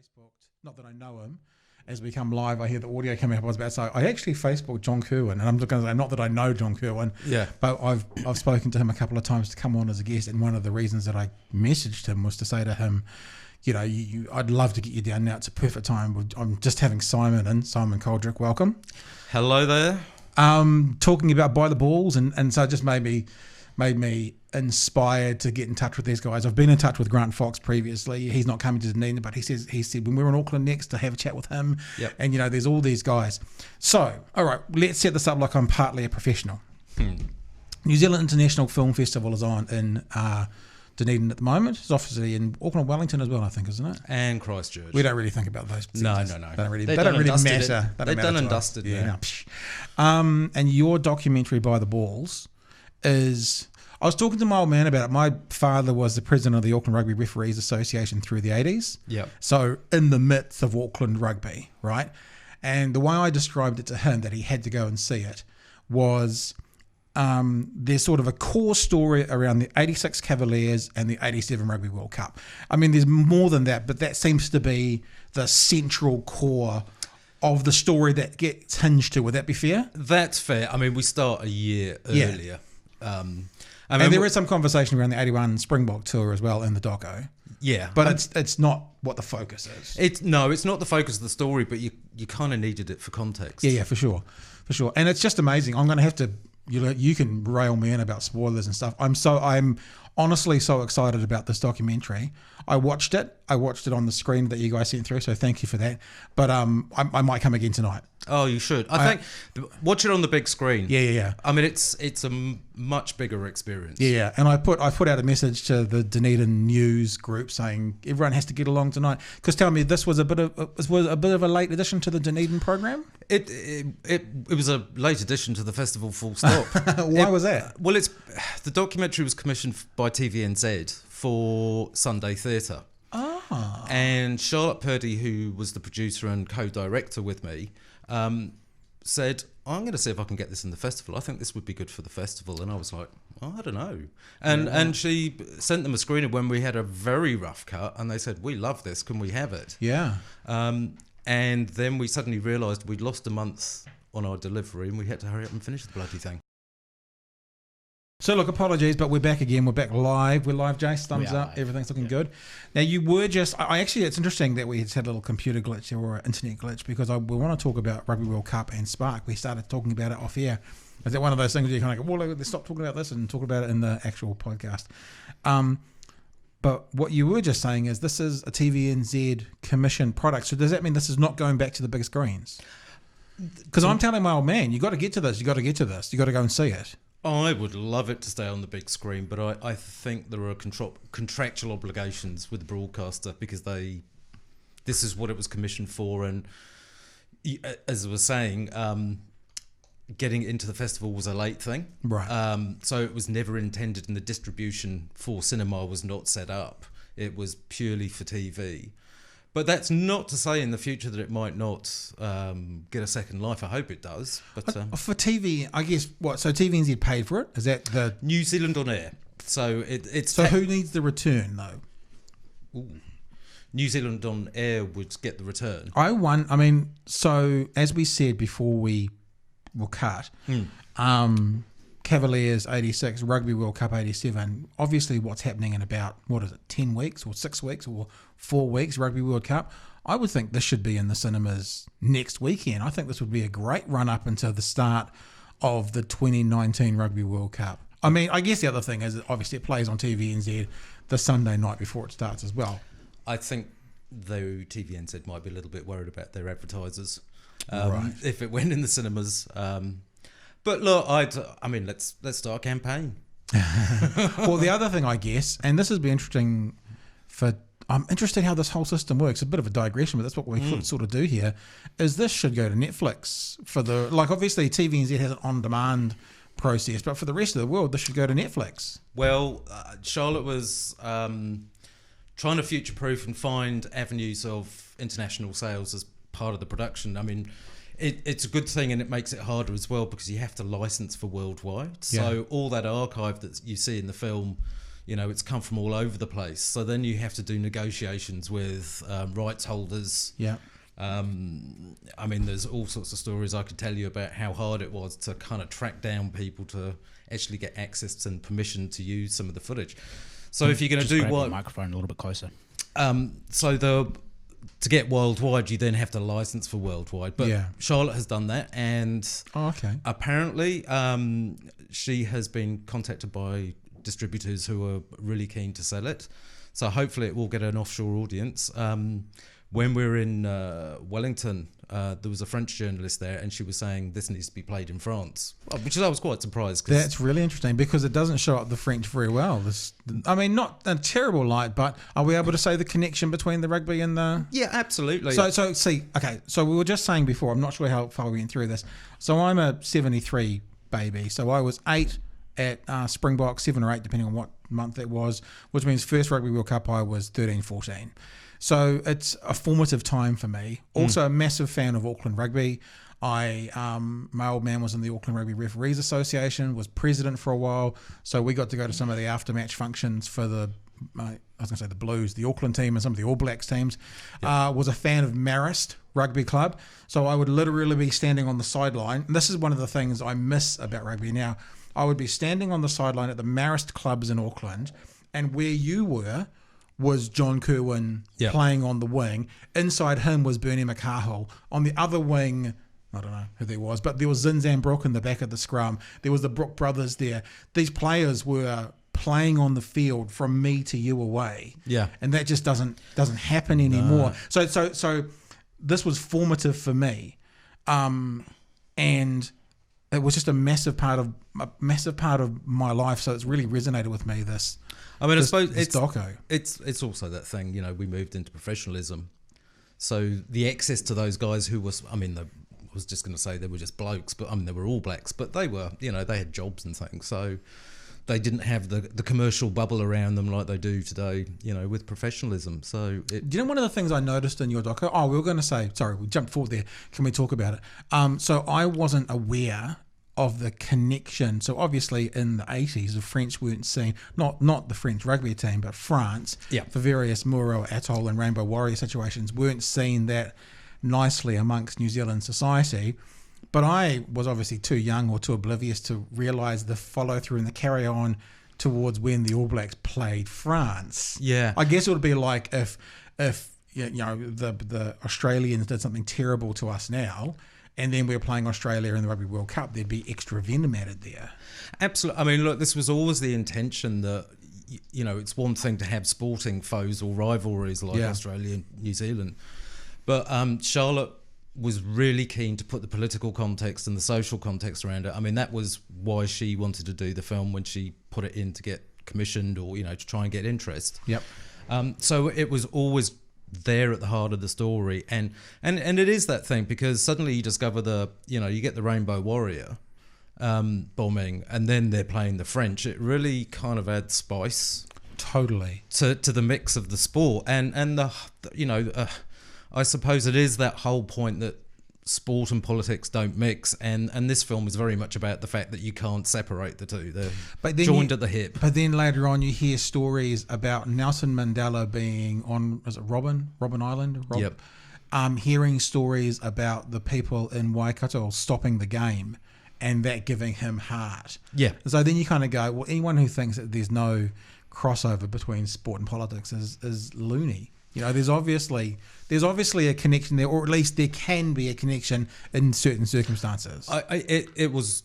Facebooked, not that I know him. As we come live, I hear the audio coming up. I was about to say, I actually Facebooked John Kerwin, and I'm just going to say, not that I know John Kerwin, but I've spoken to him a couple of times to come on as a guest, and one of the reasons that I messaged him was to say to him, I'd love to get you down now. It's a perfect time. I'm just having Simon Coldrick. Welcome. Hello there. Talking about by the balls, and so it just made me inspired to get in touch with these guys. I've been in touch with Grant Fox previously. He's not coming to Dunedin, but he said when we're in Auckland next to have a chat with him. Yep. And there's all these guys. So, all right, let's set this up like I'm partly a professional. New Zealand International Film Festival is on in Dunedin at the moment. It's obviously in Auckland, Wellington as well, I think, isn't it? And Christchurch. We don't really think about those. No. They don't really matter. They've done and dusted. Yeah. And your documentary By the Balls is... I was talking to my old man about it. My father was the president of the Auckland Rugby Referees Association through the 80s. Yep. So in the midst of Auckland rugby, right? And the way I described it to him that he had to go and see it was there's sort of a core story around the 86 Cavaliers and the 87 Rugby World Cup. I mean, there's more than that, but that seems to be the central core of the story that gets hinged to. Would that be fair? That's fair. I mean, we start a year earlier. And there is some conversation around the 81 Springbok tour as well in the doco. Yeah. But it's not what the focus is. It's not the focus of the story, but you kind of needed it for context. Yeah, for sure. And it's just amazing. I'm going to have to, you can rail me in about spoilers and stuff. I'm honestly so excited about this documentary. I watched it on the screen that you guys sent through, so thank you for that. But I might come again tonight. Oh, you should. I think watch it on the big screen. Yeah. I mean, it's a much bigger experience. Yeah, and I put out a message to the Dunedin news group saying everyone has to get along tonight. Because tell me, this was a bit of a late addition to the Dunedin program. It was a late addition to the festival. Full stop. Why was that? Well, the documentary was commissioned by TVNZ for Sunday Theatre. Ah. And Charlotte Purdy, who was the producer and co-director with me, said, I'm going to see if I can get this in the festival. I think this would be good for the festival. And I was like, I don't know. And she sent them a screener when we had a very rough cut, and they said, we love this. Can we have it? Yeah. And then we suddenly realised we'd lost a month on our delivery, and we had to hurry up and finish the bloody thing. So look, apologies, but we're back again. We're back live. We're live, Jace. Thumbs up. Live. Everything's looking good. Now, you were just... it's interesting that we had a little computer glitch or internet glitch, because we want to talk about Rugby World Cup and Spark. We started talking about it off air. Is that one of those things where you kind of go, well, let's stop talking about this and talk about it in the actual podcast? But what you were just saying is this is a TVNZ commissioned product. So does that mean this is not going back to the big screens? Because I'm telling my old man, you got to get to this. You got to get to this. You got to go and see it. I would love it to stay on the big screen, but I think there are contractual obligations with the broadcaster, because this is what it was commissioned for, and as I was saying, getting into the festival was a late thing, right? So it was never intended, and the distribution for cinema was not set up. It was purely for TV. But that's not to say in the future that it might not get a second life. I hope it does. But for TV, I guess so TVNZ paid for it? Is that the New Zealand on air? So it's so who needs the return though? Ooh. New Zealand on air would get the return. So as we said before we were cut, Cavaliers 86, Rugby World Cup 87. Obviously, what's happening in about 10 weeks or 6 weeks or 4 weeks, Rugby World Cup. I would think this should be in the cinemas next weekend. I think this would be a great run up into the start of the 2019 Rugby World Cup. I mean, I guess the other thing is that obviously it plays on TVNZ the Sunday night before it starts as well. I think though TVNZ might be a little bit worried about their advertisers right. if it went in the cinemas. But look, let's start a campaign. Well, the other thing, I guess, and this would be interesting I'm interested how this whole system works. A bit of a digression, but that's what we sort of do here, is this should go to Netflix obviously TVNZ has an on-demand process, but for the rest of the world, this should go to Netflix. Well, Charlotte was trying to future-proof and find avenues of international sales as part of the production. I mean, it's a good thing, and it makes it harder as well, because you have to license for worldwide. So all that archive that you see in the film, it's come from all over the place. So then you have to do negotiations with rights holders. Yeah. I mean, there's all sorts of stories I could tell you about how hard it was to kind of track down people to actually get access and permission to use some of the footage. So if you're going to do the microphone a little bit closer. To get worldwide, you then have to license for worldwide. But Charlotte has done that, and apparently she has been contacted by distributors who are really keen to sell it. So hopefully it will get an offshore audience. When we were in Wellington, there was a French journalist there, and she was saying this needs to be played in France, which I was quite surprised. That's really interesting because it doesn't show up the French very well. I mean, not a terrible light, but are we able to say the connection between the rugby and the... Yeah, absolutely. So we were just saying before, I'm not sure how far we went through this. So I'm a 73 baby. So I was 8 at Springbok, 7 or 8, depending on what month it was, which means first Rugby World Cup I was 13, 14. So it's a formative time for me. Also a massive fan of Auckland Rugby. My old man was in the Auckland Rugby Referees Association, was president for a while. So we got to go to some of the aftermatch functions for the Blues, the Auckland team and some of the All Blacks teams. Was a fan of Marist Rugby Club. So I would literally be standing on the sideline. And this is one of the things I miss about rugby now. I would be standing on the sideline at the Marist clubs in Auckland, and where you were was John Kerwin playing on the wing. Inside him was Bernie McCahill. On the other wing, I don't know who there was, but there was Zinzan Brook in the back of the scrum. There was the Brook brothers there. These players were playing on the field from me to you away. Yeah. And that just doesn't happen anymore. No. So this was formative for me. And it was just a massive part of my life. So it's really resonated with me, I suppose it's doco. It's also that thing, we moved into professionalism. So the access to those guys who was, I was just going to say they were just blokes, but they were all blacks, but they were, they had jobs and things. So they didn't have the commercial bubble around them like they do today, with professionalism. So do you know one of the things I noticed in your doco? Oh, we were going to say, sorry, we jumped forward there. Can we talk about it? So I wasn't aware of the connection. So obviously in the 80s, the French weren't seen, not the French rugby team, but France, for various Muro, Atoll and Rainbow Warrior situations, weren't seen that nicely amongst New Zealand society. But I was obviously too young or too oblivious to realise the follow-through and the carry-on towards when the All Blacks played France. Yeah. I guess it would be like if the Australians did something terrible to us now, and then we were playing Australia in the Rugby World Cup, there'd be extra venom added there. Absolutely. Look, this was always the intention that, it's one thing to have sporting foes or rivalries like Australia and New Zealand. But Charlotte was really keen to put the political context and the social context around it. That was why she wanted to do the film when she put it in to get commissioned or, to try and get interest. Yep. So it was always there at the heart of the story, and it is that thing because suddenly you discover you get the Rainbow Warrior bombing, and then they're playing the French. It really kind of adds spice totally to the mix of the sport, and I suppose it is that whole point that sport and politics don't mix, and this film is very much about the fact that you can't separate the two. They're joined at the hip. But then later on you hear stories about Nelson Mandela being on, is it Robben Island? Yep. Hearing stories about the people in Waikato stopping the game and that giving him heart. Yeah. So then you kind of go, well, anyone who thinks that there's no crossover between sport and politics is loony. There's obviously a connection there, or at least there can be a connection in certain circumstances. I think it was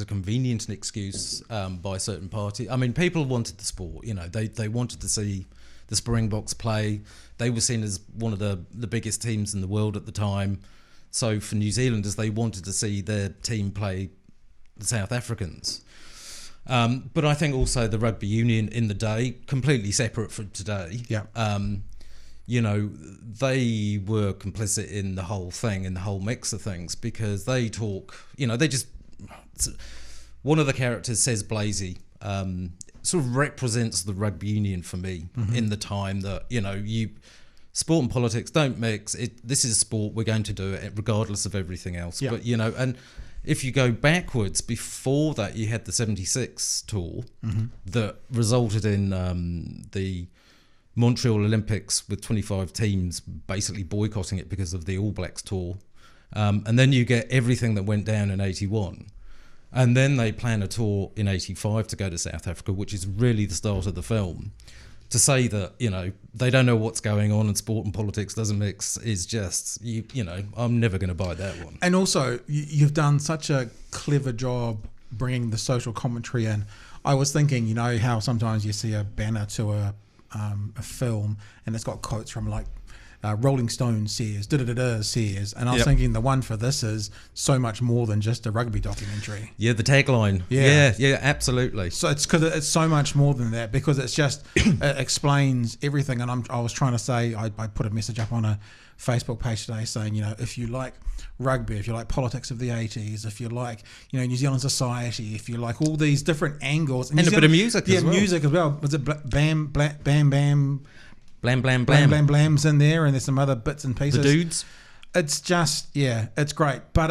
a convenient excuse by a certain party. People wanted the sport. They wanted to see the Springboks play. They were seen as one of the biggest teams in the world at the time. So for New Zealanders, they wanted to see their team play the South Africans. But I think also the rugby union in the day, completely separate from today. Yeah. They were complicit in the whole thing, in the whole mix of things, because they talk. One of the characters says Blazy, sort of represents the rugby union for me in the time that sport and politics don't mix. This is sport. We're going to do it regardless of everything else. Yeah. But and if you go backwards, before that you had the 76 tour that resulted in the Montreal Olympics with 25 teams basically boycotting it because of the All Blacks tour. And then you get everything that went down in 81. And then they plan a tour in 85 to go to South Africa, which is really the start of the film. To say that, you know, they don't know what's going on and sport and politics doesn't mix is just, you know, I'm never going to buy that one. And also, you've done such a clever job bringing the social commentary in. I was thinking, you know, how sometimes you see a banner to a film and it's got quotes from like Rolling Stone says, says, and I was thinking the one for this is so much more than just a rugby documentary. Yeah, the tagline. Yeah, absolutely. So it's because it's so much more than that, because it's just it explains everything. And I was trying to say, I put a message up on a Facebook page today saying, you know, if you like rugby, if you like politics of the 80s, if you like, you know, New Zealand society, if you like all these different angles, and a bit of music as well. Yeah, music as well. Was it Bam Bam? Blam, blam, Blam blam. Blam Blam's in there, and there's some other bits and pieces. The dudes. It's just, yeah, it's great. But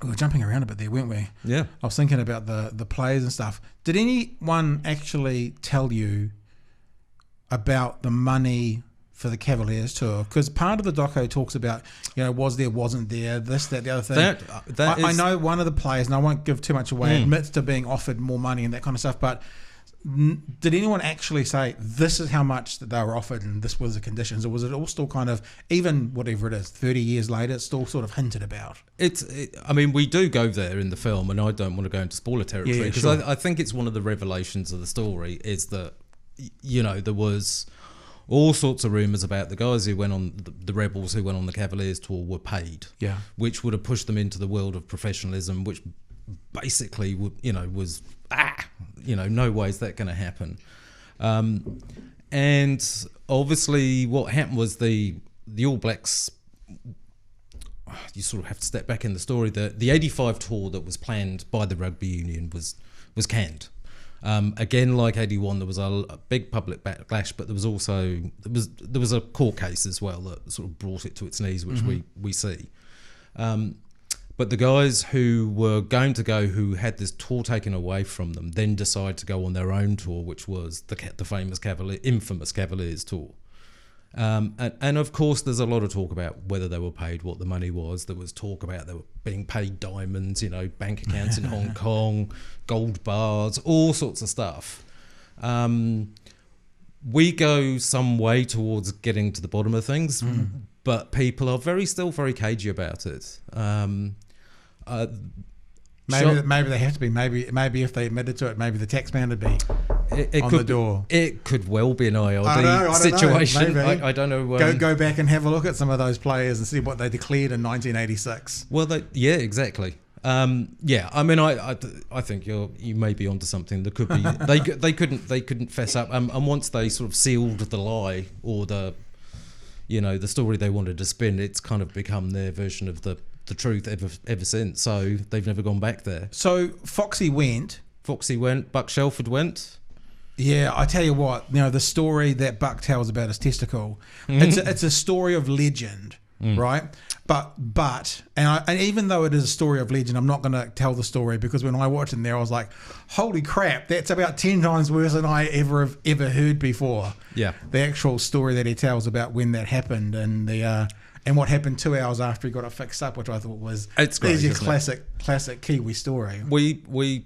we were jumping around a bit there, weren't we? Yeah. I was thinking about the players and stuff. Did anyone actually tell you about the money for the Cavaliers tour? Because part of the doco talks about, you know, was there, wasn't there, this, that, the other thing. I know one of the players, and I won't give too much away, admits to being offered more money and that kind of stuff, but did anyone actually say this is how much that they were offered and this was the conditions, or was it all still kind of, even whatever it is, 30 years later, it's still sort of hinted about? I mean, we do go there in the film, and I don't want to go into spoiler territory, because I think it's one of the revelations of the story is that, you know, there was all sorts of rumours about the guys who went on, the rebels who went on the Cavaliers tour were paid, which would have pushed them into the world of professionalism, which basically would, you know, was no way is that going to happen. And obviously what happened was the All Blacks, you sort of have to step back in the story, the 85 tour that was planned by the rugby union was canned. Again, like 81, there was a big public backlash, but there was also there was a court case as well that sort of brought it to its knees, which we see. But the guys who were going to go, who had this tour taken away from them, then decided to go on their own tour, which was the famous infamous Cavaliers tour. And of course, there's a lot of talk about whether they were paid, what the money was. There was talk about they were being paid diamonds, you know, bank accounts in Hong Kong, gold bars, all sorts of stuff. We go some way towards getting to the bottom of things, but people are still very cagey about it. Maybe they have to be. Maybe if they admitted to it, maybe the tax man would be on the door. It could well be an ILD situation. I don't know. Go back and have a look at some of those players and see what they declared in 1986. Well, exactly. I mean, I think you may be onto something. There could be they couldn't fess up. And once they sort of sealed the lie or the story they wanted to spin, it's kind of become their version of the truth ever since. So they've never gone back there. So Foxy went. Buck Shelford went. Yeah, I tell you what, you know, the story that Buck tells about his testicle, it's a story of legend, right? But and even though it is a story of legend, I'm not going to tell the story, because when I watched it there, I was like, holy crap, that's about 10 times worse than I ever heard before. Yeah, the actual story that he tells about when that happened and what happened 2 hours after he got it fixed up, which I thought was a classic Kiwi story. We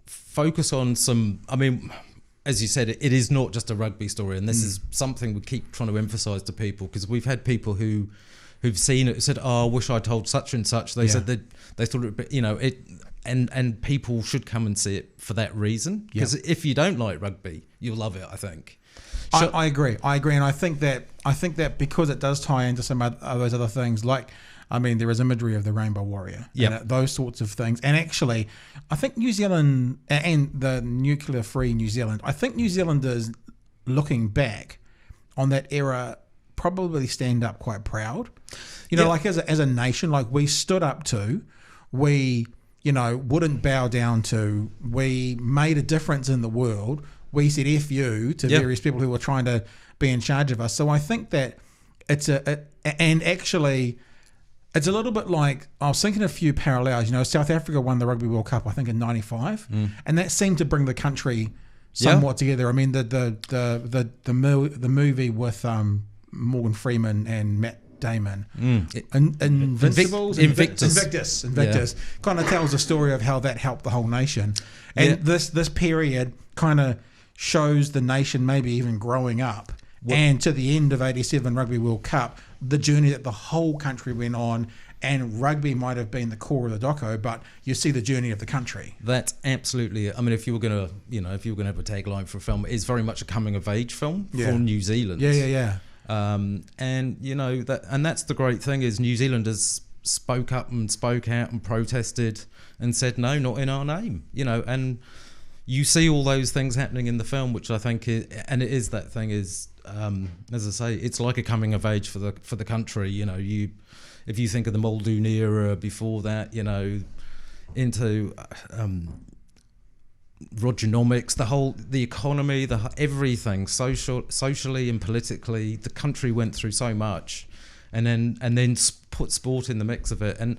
focus on some, I mean, as you said, it is not just a rugby story, and this is something we keep trying to emphasise to people, because we've had people who've seen it said, "Oh, I wish I told such and such." They said that they thought it, you know, it, and people should come and see it for that reason, because if you don't like rugby, you'll love it, I think. I agree, and I think that because it does tie into some of those other things, like, I mean, there is imagery of the Rainbow Warrior, those sorts of things. And actually, I think New Zealand and the nuclear-free New Zealand, I think New Zealanders, looking back on that era, probably stand up quite proud. You know, like as a nation, like we stood up to, we, you know, wouldn't bow down to, we made a difference in the world. We said F you to various people who were trying to be in charge of us. So I think that it's and actually, It's a little bit like, I was thinking a few parallels. South Africa won the Rugby World Cup, I think, in '95, and that seemed to bring the country somewhat together. I mean, the movie with Morgan Freeman and Matt Damon, Invictus, kind of tells a story of how that helped the whole nation, and this period kind of shows the nation maybe even growing up. And to the end of '87 Rugby World Cup, the journey that the whole country went on, and rugby might have been the core of the doco, but you see the journey of the country. That's absolutely. I mean, if you were gonna have a tagline for a film, it's very much a coming of age film for New Zealand. Yeah. And that's the great thing is New Zealanders spoke up and spoke out and protested and said no, not in our name. And you see all those things happening in the film, which I think is, and it is that thing is. As I say, it's like a coming of age for the country. If you think of the Muldoon era before that, into Rogernomics, the economy, everything, socially and politically, the country went through so much, and then put sport in the mix of it, and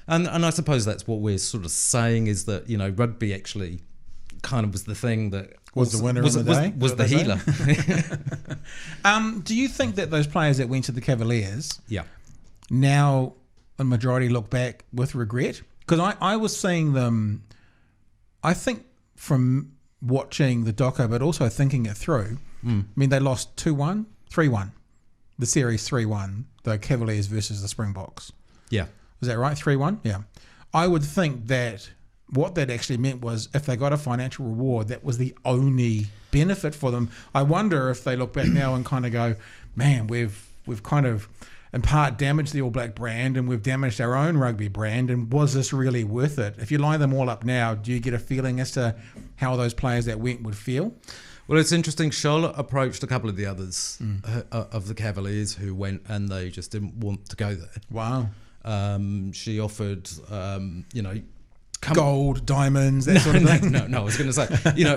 I suppose that's what we're sort of saying is that rugby actually kind of was the thing that. Was the winner of the day? Was the healer. Do you think that those players that went to the Cavaliers now a majority look back with regret? Because I was seeing them, I think from watching the doco, but also thinking it through, I mean, they lost 2-1, 3-1, the series 3-1, the Cavaliers versus the Springboks. Yeah. Was that right? 3-1? Yeah. I would think that what that actually meant was if they got a financial reward, that was the only benefit for them. I wonder if they look back now and kind of go, man, we've kind of in part damaged the All Black brand and we've damaged our own rugby brand, and was this really worth it? If you line them all up now, do you get a feeling as to how those players that went would feel? Well, it's interesting. Charlotte approached a couple of the others of the Cavaliers who went, and they just didn't want to go there. Wow. She offered, gold, diamonds, that sort of thing. No, I was going to say,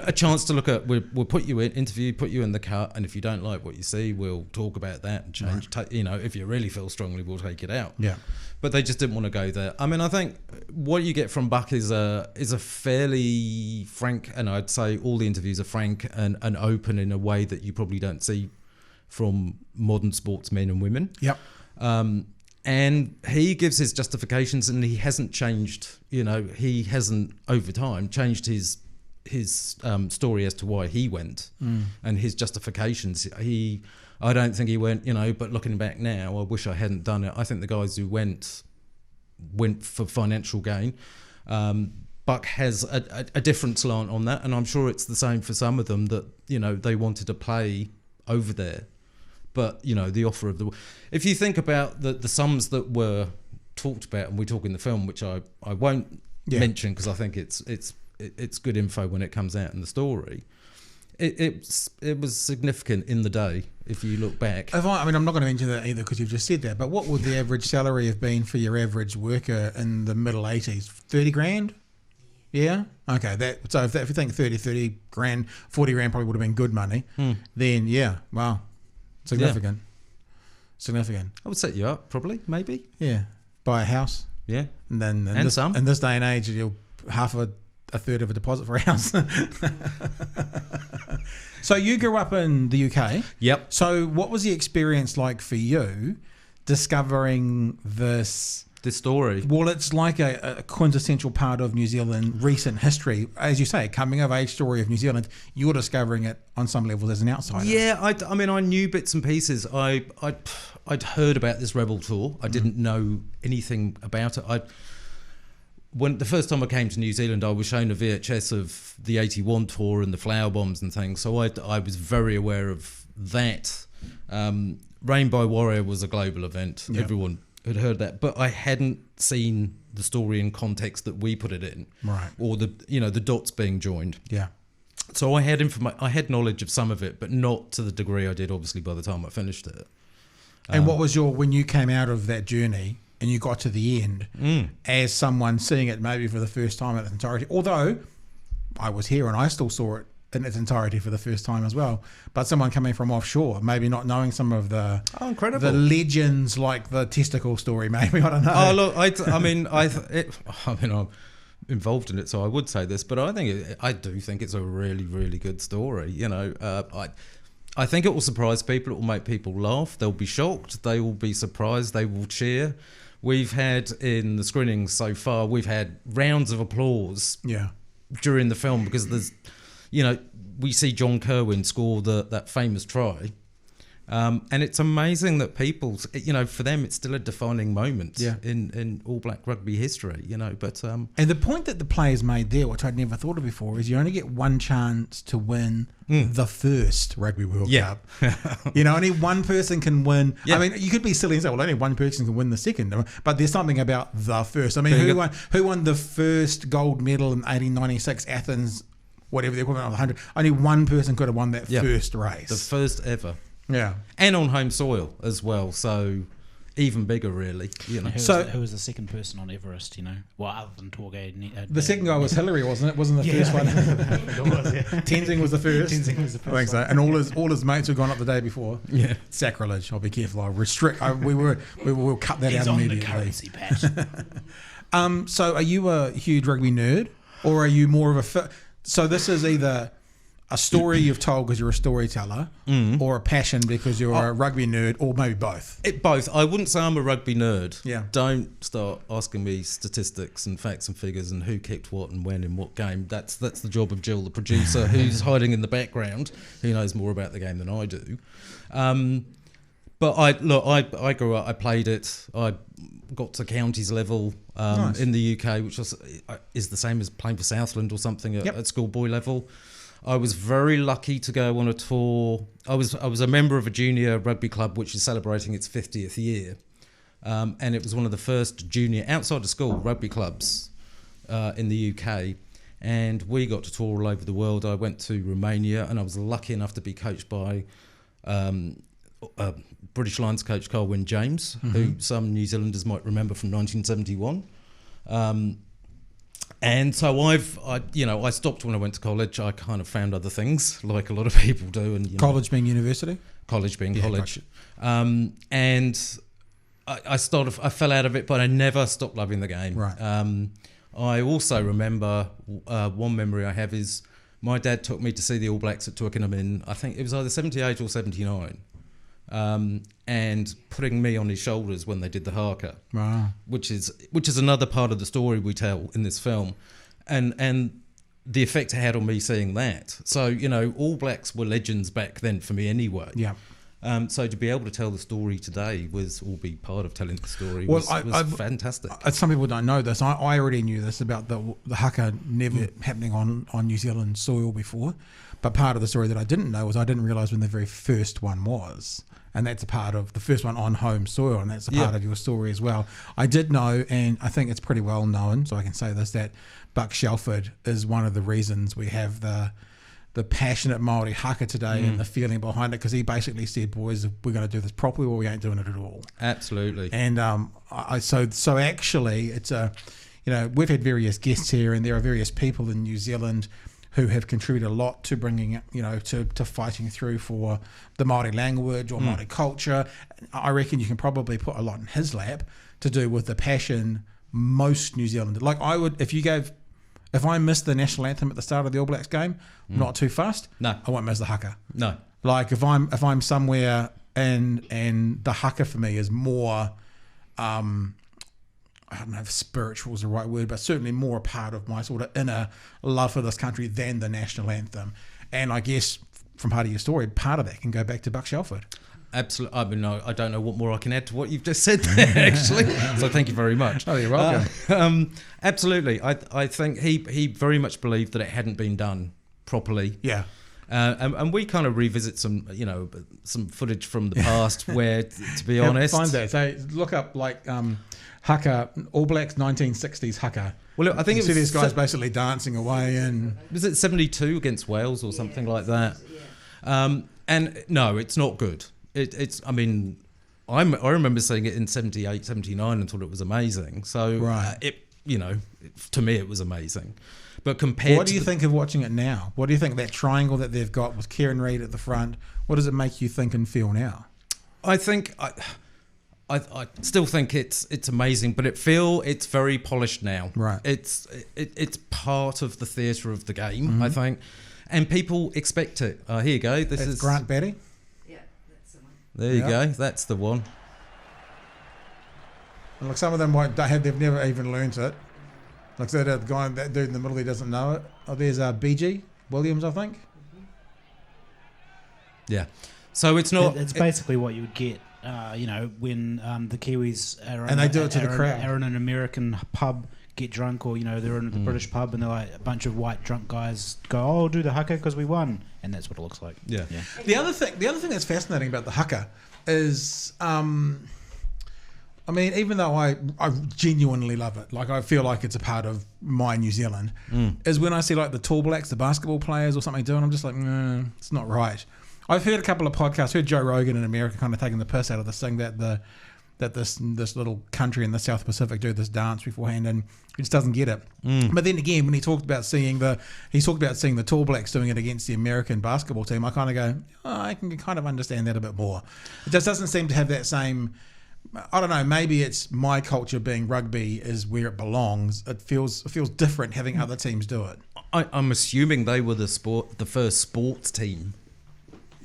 a chance to look at, we'll put you in, interview, put you in the cut, and if you don't like what you see, we'll talk about that and change. Right. If you really feel strongly, we'll take it out. Yeah. But they just didn't want to go there. I mean, I think what you get from Buck is a fairly frank, and I'd say all the interviews are frank and open in a way that you probably don't see from modern sportsmen and women. Yep. And he gives his justifications, and he hasn't changed. He hasn't over time changed his story as to why he went and his justifications. I don't think he went. But looking back now, I wish I hadn't done it. I think the guys who went for financial gain. Buck has a different slant on that, and I'm sure it's the same for some of them that they wanted to play over there. But the offer of if you think about the sums that were talked about, and we talk in the film, which I won't mention because I think it's good info when it comes out in the story. It was significant in the day if you look back. I'm not going to mention that either because you've just said that. But what would the average salary have been for your average worker in the middle 80s? 30 grand? Yeah. Okay. So if you think 30 grand, 40 grand probably would have been good money. Then wow. Significant. I would set you up, probably, maybe. Yeah. Buy a house. Yeah. And then some. In this day and age, you'll a third of a deposit for a house. So you grew up in the UK. Yep. So what was the experience like for you discovering this story? Well, it's like a quintessential part of New Zealand recent history. As you say, coming of age story of New Zealand. You're discovering it on some levels as an outsider. Yeah, I knew bits and pieces. I'd heard about this Rebel tour. I didn't know anything about it. When the first time I came to New Zealand, I was shown a VHS of the 81 tour and the flower bombs and things. So I was very aware of that. Rainbow Warrior was a global event. Yep. Everyone had heard that, but I hadn't seen the story in context that we put it in, right? Or the dots being joined. Yeah. So I had knowledge of some of it, but not to the degree I did. Obviously, by the time I finished it. And what was when you came out of that journey and you got to the end, as someone seeing it maybe for the first time in its entirety? Although I was here and I still saw it in its entirety for the first time as well. But someone coming from offshore, maybe not knowing some of the incredible legends like the testicle story, maybe, I don't know. Oh look, I'm involved in it, so I would say this, but I do think it's a really, really good story. You know, I think it will surprise people. It will make people laugh. They'll be shocked. They will be surprised. They will cheer. We've had in the screenings so far, we've had rounds of applause during the film because there's, you know, we see John Kerwin score that famous try. And it's amazing that people, you know, for them, it's still a defining moment in All Black rugby history, you know. But and the point that the players made there, which I'd never thought of before, is you only get one chance to win the first Rugby World Cup. You know, only one person can win. I mean, you could be silly and say, well, only one person can win the second. But there's something about the first. I mean, who won the first gold medal in 1896 Athens, whatever the equivalent of 100? Only one person could have won that first race. The first ever. Yeah, and on home soil as well, so even bigger, really. You know. Who was the second person on Everest? You know, well, other than Torgay. The second guy was Hillary, wasn't it? Wasn't the first one? Tenzing was the first. Tenzing was the first. I think so. And all his mates who had gone up the day before. Yeah, sacrilege. I'll be careful. I'll restrict. We'll cut that out immediately. On the currency patch. So, are you a huge rugby nerd, or are you more of a? So this is either a story you've told because you're a storyteller, or a passion because you're a rugby nerd, or maybe both? Both. I wouldn't say I'm a rugby nerd. Yeah. Don't start asking me statistics and facts and figures and who kicked what and when in what game. That's the job of Jill, the producer, who's hiding in the background, who knows more about the game than I do. But I grew up, I played it, I got to counties level in the UK, which is the same as playing for Southland or something at schoolboy level. I was very lucky to go on a tour. I was a member of a junior rugby club which is celebrating its 50th year, and it was one of the first junior outside of school rugby clubs in the UK. And we got to tour all over the world. I went to Romania, and I was lucky enough to be coached by British Lions coach Colwyn James, who some New Zealanders might remember from 1971. And so I stopped when I went to college. I kind of found other things, like a lot of people do. And college being university? College being college. Gotcha. And I fell out of it, but I never stopped loving the game. Right. I also remember, one memory I have is my dad took me to see the All Blacks at Twickenham in, I think it was either 78 or 79. And putting me on his shoulders when they did the haka, which is another part of the story we tell in this film, and the effect it had on me seeing that. So, you know, All Blacks were legends back then for me anyway. Yeah. So to be able to tell the story today be part of telling the story was fantastic. Some people don't know this. I already knew this about the haka never happening on New Zealand soil before, but part of the story that I didn't know was I didn't realise when the very first one was. And that's a part of the first one on home soil, and that's a part of your story as well. I did know, and I think it's pretty well known, so I can say this, that Buck Shelford is one of the reasons we have the passionate Māori haka today and the feeling behind it, because he basically said, boys, we're going to do this properly or we ain't doing it at all. Absolutely. And so actually it's we've had various guests here, and there are various people in New Zealand who have contributed a lot to bringing, to fighting through for the Māori language or Māori culture. I reckon you can probably put a lot in his lap to do with the passion most New Zealanders. Like I would, if I missed the national anthem at the start of the All Blacks game, not too fast. No, I won't miss the haka. No, like if I'm somewhere and the haka for me is more, I don't know if spiritual is the right word, but certainly more a part of my sort of inner love for this country than the national anthem. And I guess from part of your story, part of that can go back to Buck Shelford. Absolutely. I mean, I don't know what more I can add to what you've just said there, actually. So thank you very much. Oh, you're welcome. Absolutely. I think he very much believed that it hadn't been done properly. Yeah. And we kind of revisit some footage from the past where, to be honest... Find that. So look up haka, All Blacks 1960s haka. Well, I think you see these guys basically dancing away, and was it 72 against Wales or something like that? And no, it's not good. It's. I mean, I remember seeing it in 78, 79 and thought it was amazing. So to me, it was amazing. But compared What do you think of watching it now? What do you think that triangle that they've got with Kieran Reid at the front? What does it make you think and feel now? I think I still think it's amazing, but it's very polished now. Right. It's part of the theatre of the game, I think, and people expect it. Here you go. This That's is Grant Batty. Yeah, that's the one. There you go. That's the one. And like some of them they've never even learnt it. Like that guy, that dude in the middle, he doesn't know it. Oh, there's BG Williams, I think. Yeah. So it's not. It's basically what you would get, when the Kiwis are And they do it to the crowd. Are in an American pub, get drunk, or they're in the British pub, and they're like a bunch of white drunk guys go, "Oh, do the haka because we won," and that's what it looks like. Yeah. The other thing that's fascinating about the haka is, I mean, even though I genuinely love it, like I feel like it's a part of my New Zealand, is when I see like the Tall Blacks, the basketball players or something doing, I'm just like, it's not right. I've heard a couple of podcasts, heard Joe Rogan in America kind of taking the piss out of this thing that this little country in the South Pacific do this dance beforehand, and he just doesn't get it. But then again, when he talked about seeing the Tall Blacks doing it against the American basketball team, I kind of go, I can kind of understand that a bit more. It just doesn't seem to have that same. I don't know. Maybe it's my culture being rugby is where it belongs. It feels different having other teams do it. I'm assuming they were the first sports team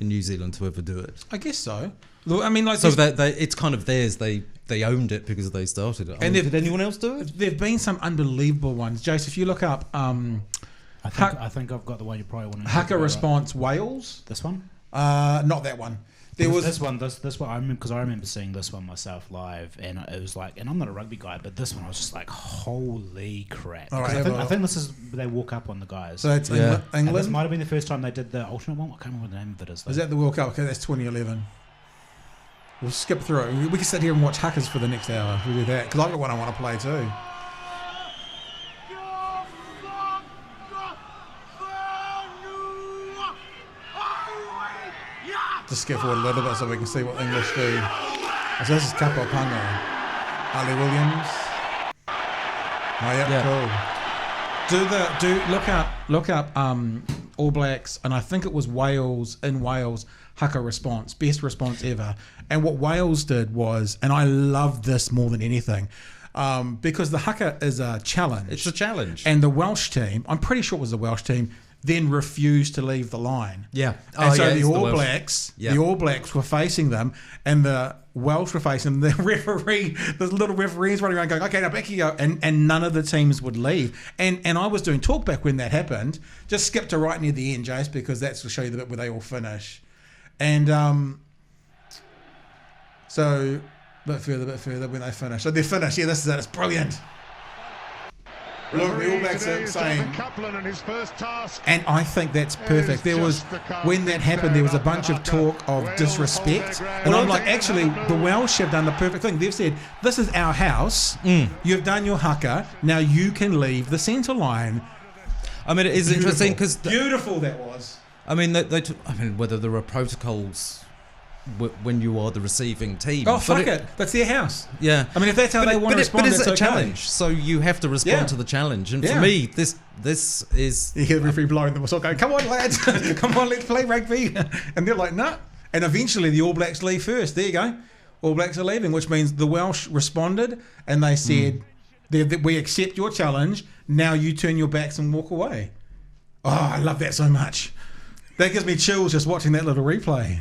in New Zealand to ever do it. I guess so. I mean, like, so it's kind of theirs. They owned it because they started it. And did anyone else do it? There've been some unbelievable ones. Jace, if you look up, I think I've got the one you probably want to. Haka Response Wales. This one? Not that one. There was this one. I remember because I remember seeing this one myself live, and it was like, and I'm not a rugby guy, but this one I was just like, holy crap! All right, I think this is they walk up on the guys. So it's And England. this might have been the first time they did the alternate one. I can't remember what the name of it is. Though. Is that the World Cup? Okay, that's 2011. We'll skip through it. We can sit here and watch Hackers for the next hour. We'll do that because I've got one I want to play too. Just skip forward a little bit so we can see what English do. So this is Kapo Pango. Ali Williams. Oh yeah, cool. Look up All Blacks, and I think it was Wales haka response, best response ever. And what Wales did was, and I love this more than anything, because the haka is a challenge. It's a challenge. And the Welsh team, I'm pretty sure it was the Welsh team, then refused to leave the line. Yeah. And so the All Blacks were facing them, and the Welsh were facing them. The referee, the little referees running around going, okay, now back you go. And none of the teams would leave. And I was doing talkback when that happened. Just skip to right near the end, Jace, because that's to show you the bit where they all finish. And so a bit further when they finish. So they're finished. Yeah, this is it. It's brilliant. Look, the All Blacks are saying, and I think that's perfect. There was, when that happened, there was a bunch of talk of disrespect, and I'm like, actually, the Welsh have done the perfect thing. They've said, this is our house, you've done your haka, now you can leave the centre line. I mean, it is interesting because... Beautiful that was. I mean, whether there are protocols when you are the receiving team. Oh, fuck it. That's their house. Yeah. I mean, if that's how they want to respond, it's that's a okay. challenge, so you have to respond to the challenge. And for me, this is... You hear the referee blowing the whistle going, come on, lads. Come on, let's play rugby. And they're like, no. And eventually the All Blacks leave first. There you go. All Blacks are leaving, which means the Welsh responded and they said, we accept your challenge. Now you turn your backs and walk away. Oh, I love that so much. That gives me chills just watching that little replay.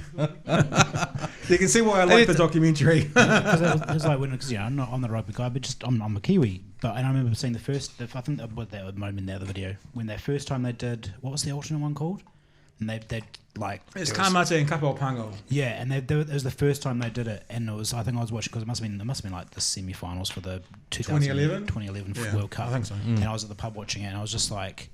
You can see why I like the documentary. Because it was like because I'm not the rugby guy, but just I'm a Kiwi. But and I remember seeing the first. I think that moment in the other video when that first time they did what was the alternate one called? And they like it's Kamate and Kapo Pango. Yeah, and it was the first time they did it, and it was I think I was watching because it must have been like the semi-finals for the 2011 World Cup. I think so. And I was at the pub watching it, and I was just like.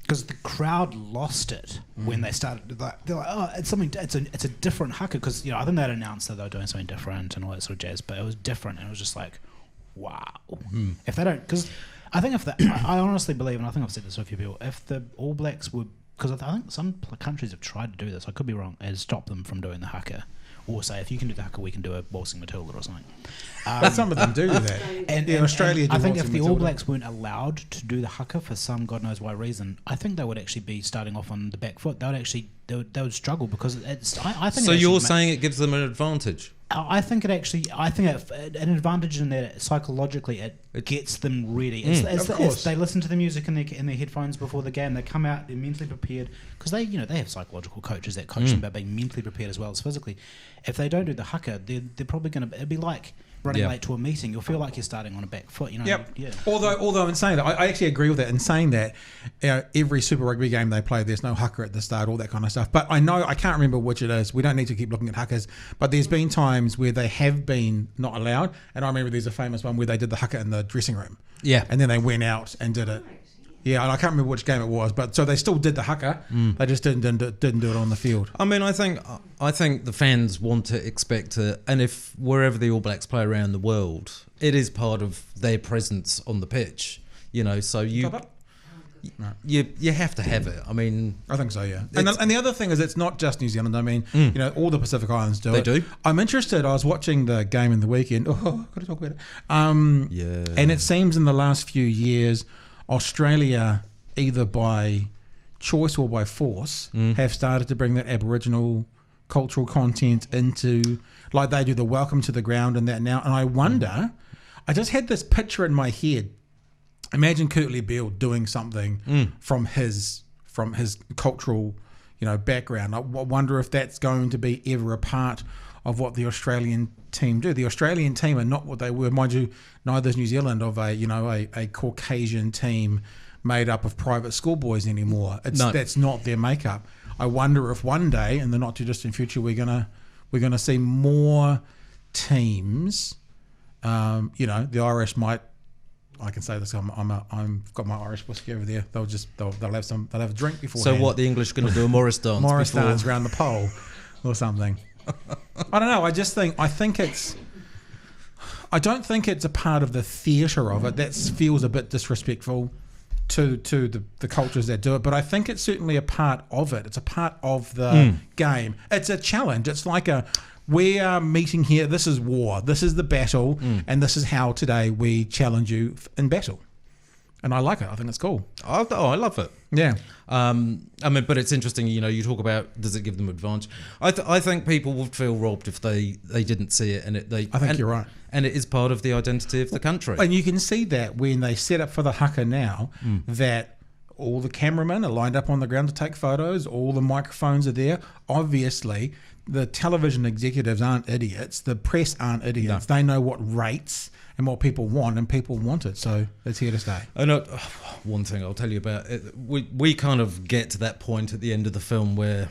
Because the crowd lost it when they started. They're like, oh, it's something. It's a different haka. Because I think they'd announced that they were doing something different and all that sort of jazz. But it was different, and it was just like, wow. If they don't, because I think I honestly believe, and I think I've said this to a few people, if the All Blacks would, because I think some countries have tried to do this. I could be wrong. Has stopped them from doing the haka, or say if you can do the haka, we can do a waltzing Matilda or something. But some of them do that. And Australia. I think if the All Matilda. Blacks weren't allowed to do the haka for some God knows why reason, I think they would actually be starting off on the back foot. They would struggle because it's. I think. So you're saying it gives them an advantage? I think an advantage in that psychologically it gets them ready. They listen to the music in their headphones before the game. They come out, they're mentally prepared because they have psychological coaches that coach them about being mentally prepared as well as physically. If they don't do the haka, they're probably going to. It'd be like running late to a meeting. You'll feel like you're starting on a back foot. Yeah. Although in saying that, I actually agree with that. In saying that, every Super Rugby game they play, there's no haka at the start, all that kind of stuff. But I can't remember which it is. We don't need to keep looking at hakas. But there's been times where they have been not allowed. And I remember there's a famous one where they did the haka in the dressing room. Yeah. And then they went out and did it. Yeah, and I can't remember which game it was, but so they still did the haka. They just didn't do it on the field. I mean, I think the fans want to expect it, and if wherever the All Blacks play around the world, it is part of their presence on the pitch. So you have to have it. I mean, I think so, yeah. And the other thing is, it's not just New Zealand. I mean, all the Pacific Islands do it. They do. I'm interested. I was watching the game in the weekend. Oh, got to talk about it. And it seems in the last few years, Australia, either by choice or by force, have started to bring that Aboriginal cultural content into, like they do the welcome to the ground and that now. And I wonder, I just had this picture in my head. Imagine Kurtley Beale doing something from his cultural, background. I wonder if that's going to be ever a part of what the Australian team do. The Australian team are not what they were, mind you. Neither is New Zealand of a Caucasian team made up of private schoolboys anymore. That's not their makeup. I wonder if one day in the not too distant future we're gonna see more teams. The Irish might. I can say this. I've got my Irish whiskey over there. They'll have a drink before. So what? The English going to do a Morris dance? Morris dance around the pole, or something. I don't know. I don't think it's a part of the theatre of it. That feels a bit disrespectful to the cultures that do it. But I think it's certainly a part of it. It's a part of the game. It's a challenge. It's like we are meeting here. This is war. This is the battle, and this is how today we challenge you in battle. And I like it. I think it's cool. I love it. Yeah. But it's interesting. You talk about does it give them advantage? I think people would feel robbed if they didn't see it, I think you're right. And it is part of the identity of the country. And you can see that when they set up for the haka now, that all the cameramen are lined up on the ground to take photos. All the microphones are there. Obviously, the television executives aren't idiots. The press aren't idiots. No. They know what rates and what people want, and people want it, so it's here to stay. One thing I'll tell you about it, we kind of get to that point at the end of the film where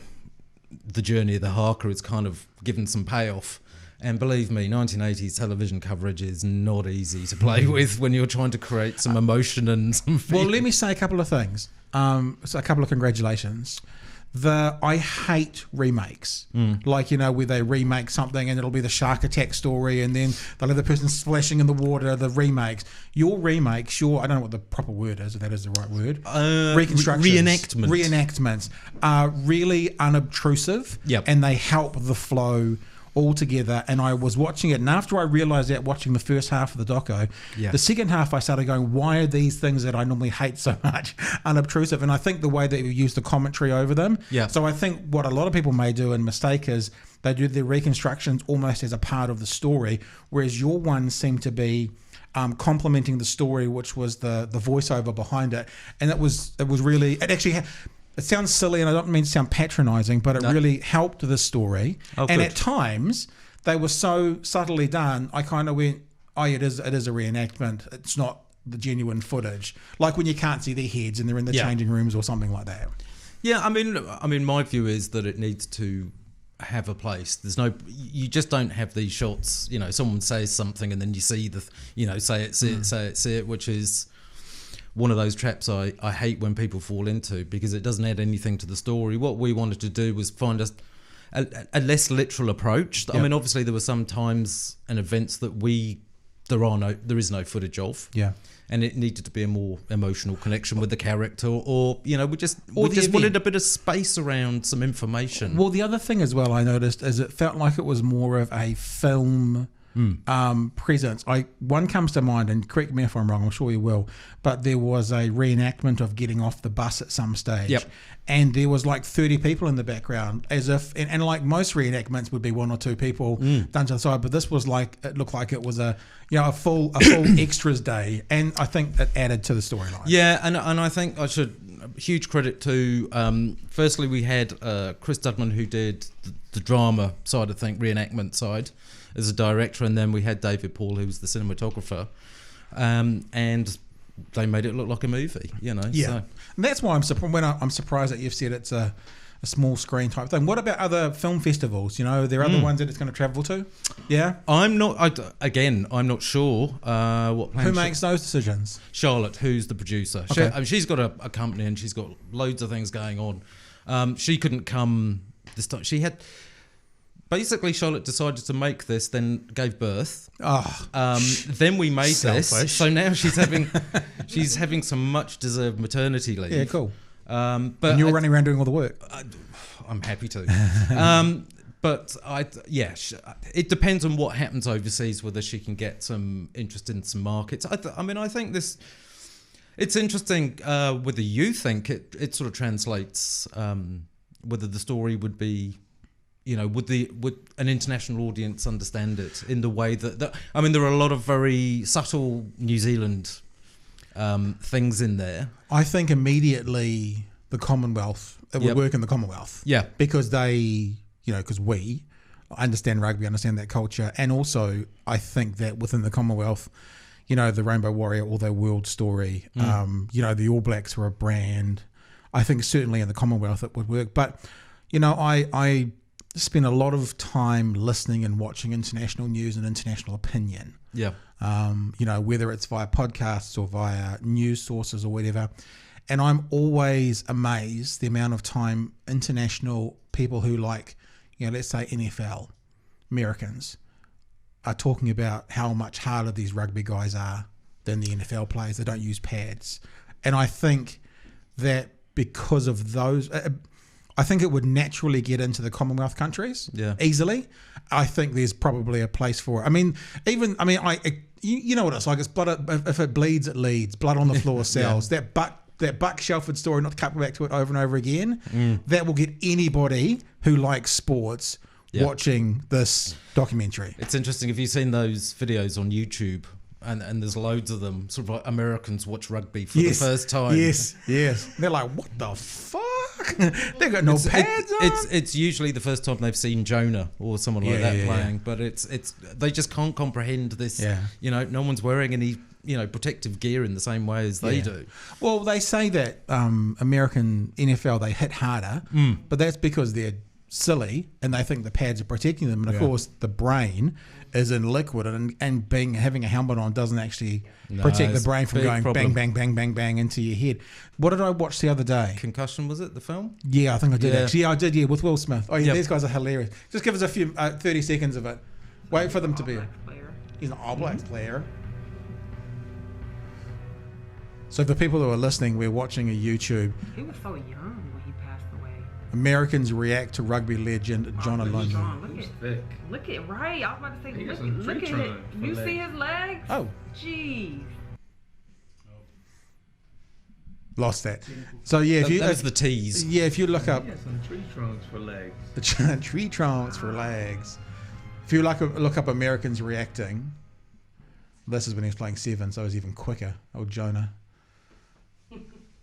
the journey of the haka is kind of given some payoff. And believe me, 1980s television coverage is not easy to play with when you're trying to create some emotion and some feeling. Well, let me say a couple of things. So a couple of congratulations. I hate remakes, where they remake something and it'll be the shark attack story and then they'll have the person splashing in the water, the remakes. Your remakes, I don't know what the proper word is, if that is the right word. Reconstructions. Reenactments are really unobtrusive and they help the flow all together. And I was watching it, and after I realised that watching the first half of the doco, the second half I started going, why are these things that I normally hate so much unobtrusive? And I think the way that you use the commentary over them. So I think what a lot of people may do and mistake is they do their reconstructions almost as a part of the story, whereas your ones seem to be complementing the story, which was the voiceover behind it. And it was really, it actually it sounds silly, and I don't mean to sound patronising, but it really helped the story. And at times, they were so subtly done, I kind of went, it is a reenactment. It's not the genuine footage. Like when you can't see their heads and they're in the changing rooms or something like that. Yeah, I mean, my view is that it needs to have a place. You just don't have these shots, someone says something and then you see say it, see it, which is one of those traps I hate when people fall into because it doesn't add anything to the story. What we wanted to do was find a less literal approach. I mean, obviously there were some times and events that we there is no footage of. Yeah. And it needed to be a more emotional connection with the character, or we just event. wanted a bit of space around some information. Well, the other thing as well I noticed is it felt like it was more of a film presence. One comes to mind, and correct me if I'm wrong, I'm sure you will, but there was a reenactment of getting off the bus at some stage. Yep. And there was like 30 people in the background, as if, and like most reenactments would be one or two people done to the side, but this was like, it looked like it was a full extras day, and I think it added to the storyline. Yeah, and I think I should huge credit to firstly we had Chris Dudman, who did the drama side of things, reenactment side, as a director, and then we had David Paul, who was the cinematographer, and they made it look like a movie, Yeah, so. And that's why I'm surprised that you've said it's a small screen type thing. What about other film festivals? There are other ones that it's going to travel to. Yeah, I'm not sure what plans. Who makes those decisions? Charlotte, who's the producer. Okay. She's got a company and she's got loads of things going on. She couldn't come this time. She had. Basically, Charlotte decided to make this, then gave birth. Then we made Selfish. this, so now she's having some much deserved maternity leave. Yeah, cool. But and you're running around doing all the work. I'm happy to. But it depends on what happens overseas, whether she can get some interest in some markets. I think this. It's interesting whether you think it sort of translates. Whether the story would be. Would an international audience understand it in the way that there are a lot of very subtle New Zealand things in there. I think immediately the Commonwealth, it would work in the Commonwealth. Yeah. Because because we understand rugby, understand that culture. And also, I think that within the Commonwealth, the Rainbow Warrior or their world story, the All Blacks were a brand. I think certainly in the Commonwealth it would work. But, I spend a lot of time listening and watching international news and international opinion. Yeah. Whether it's via podcasts or via news sources or whatever. And I'm always amazed the amount of time international people who let's say NFL, Americans, are talking about how much harder these rugby guys are than the NFL players. They don't use pads. And I think that because of those... I think it would naturally get into the Commonwealth countries easily. I think there's probably a place for it. You know what it's like. It's blood. If it bleeds, it leads. Blood on the floor sells. That Buck Shelford story, not to come back to it over and over again, that will get anybody who likes sports watching this documentary. It's interesting. Have you seen those videos on YouTube? And there's loads of them, sort of like Americans watch rugby for the first time. Yes. They're like, what the fuck? They've got no pads on. It's usually the first time they've seen Jonah or someone like that playing, but it's they just can't comprehend this. Yeah. No one's wearing any protective gear in the same way as they do. Well, they say that American NFL, they hit harder, but that's because they're silly and they think the pads are protecting them, and of course the brain is in liquid, and having a helmet on doesn't actually protect the brain from going bang, bang, bang, bang, bang into your head. What did I watch the other day? Concussion, was it, the film? Yeah, I think I did actually. Yeah, I did, with Will Smith. Oh yeah, these guys are hilarious. Just give us a few 30 seconds of it. Wait for them to be. He's an All Blacks player. So for people who are listening, we're watching a YouTube. He was so young when he passed away. Americans react to rugby legend John Alonso. Look at Ray. I was about to say, look at it. You see his legs? Oh. Jeez. Lost that. So yeah, that's the tease. Yeah, if you look up. Yeah, some tree trunks for legs. The tree trunks for legs. If you look up Americans reacting, this is when he was playing 7, so it was even quicker. Old Jonah.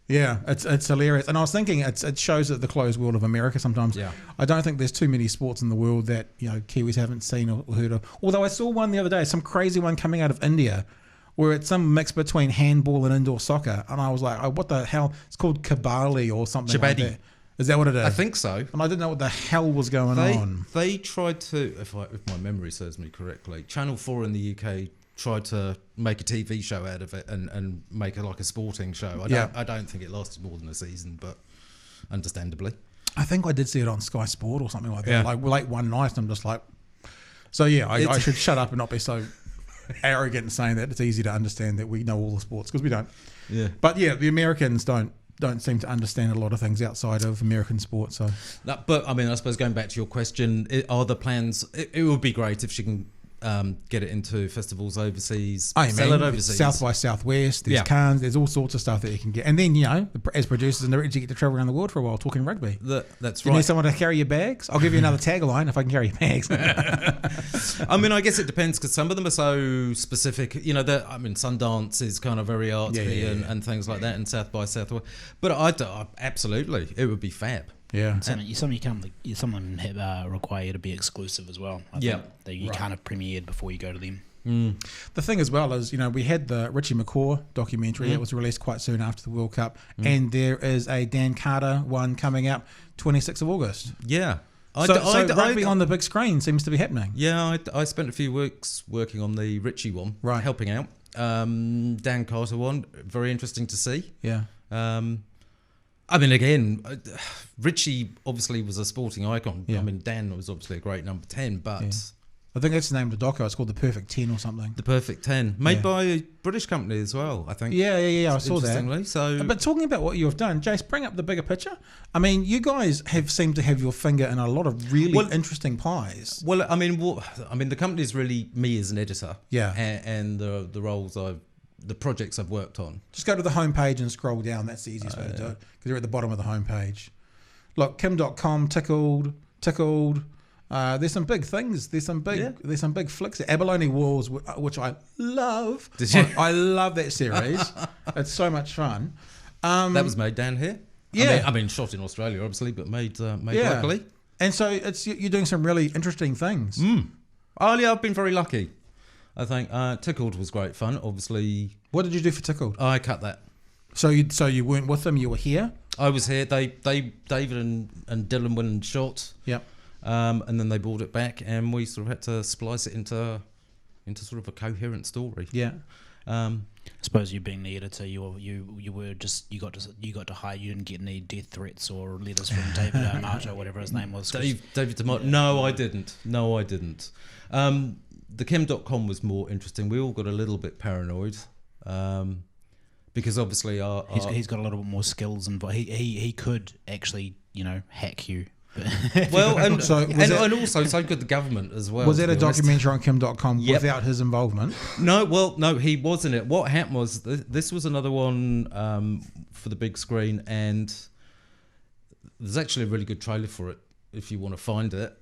Yeah, it's hilarious. And I was thinking it shows that the closed world of America sometimes. Yeah. I don't think there's too many sports in the world that Kiwis haven't seen or heard of. Although I saw one the other day, some crazy one coming out of India, where it's some mix between handball and indoor soccer. And I was like, oh, what the hell? It's called Kabali or something like that. Is that what it is? I think so. And I didn't know what the hell was going on. They tried to, if my memory serves me correctly, Channel 4 in the UK tried to make a TV show out of it and make it like a sporting show. I don't think it lasted more than a season, but understandably. I think I did see it on Sky Sport or something like that. Like late one night, and I'm just like, so yeah, I should shut up and not be so arrogant in saying that. It's easy to understand that we know all the sports because we don't. Yeah. But yeah, the Americans don't seem to understand a lot of things outside of American sport. So, But I mean, I suppose going back to your question, are the plans? It would be great if she can get it into festivals overseas, sell it overseas. South by Southwest, there's Cannes, there's all sorts of stuff that you can get. And then, as producers and directors, you get to travel around the world for a while talking rugby. That's You right. need someone to carry your bags? I'll give you another tagline if I can carry your bags. I mean, I guess it depends because some of them are so specific. Sundance is kind of very artsy and things like that, and South by Southwest. But absolutely, it would be fab. Yeah. Some require you to be exclusive as well. I think that you kind of premiered before you go to them. The thing as well is, we had the Richie Mccaw documentary that was released quite soon after the World Cup, and there is a Dan Carter one coming out 26th of August. Yeah. So rugby on the big screen seems to be happening. Yeah, I spent a few weeks working on the Richie one, helping out. Dan Carter one, very interesting to see. Yeah. I mean, again, Richie obviously was a sporting icon. Yeah. I mean, Dan was obviously a great number 10, but... I think that's the name of the doco. It's called The Perfect 10 or something. The Perfect 10. Made by a British company as well, I think. Yeah. I saw that. So, but talking about what you've done, Jace, bring up the bigger picture. I mean, you guys have seemed to have your finger in a lot of really interesting pies. Well, I mean, the company is really me as an editor. Yeah. And the roles the projects I've worked on. Just go to the homepage and scroll down. That's the easiest way to do it because you're at the bottom of the homepage. Look, Kim.com, tickled. There's some big things. There's some big flicks. Abalone Wars, which I love. Did you? I love that series. It's so much fun. That was made down here. Yeah. I mean, shot in Australia, obviously, but made locally. And so you're doing some really interesting things. Oh yeah, I've been very lucky. I think Tickled was great fun. Obviously, what did you do for Tickled? I cut that. So you weren't with them. You were here. I was here. David and Dylan went and shot. Yep. And then they brought it back, and we sort of had to splice it into sort of a coherent story. Yeah. I suppose you being the editor, you got to hide. You didn't get any death threats or letters from David Armato, whatever his name was. David Armato. No, I didn't. The Kim.com was more interesting. We all got a little bit paranoid because obviously he's got a little bit more skills, and he could actually hack you. Well, and also so could the government as well. Was that a documentary on Kim.com without his involvement? No, he was in it. What happened was this was another one for the big screen, and there's actually a really good trailer for it if you want to find it.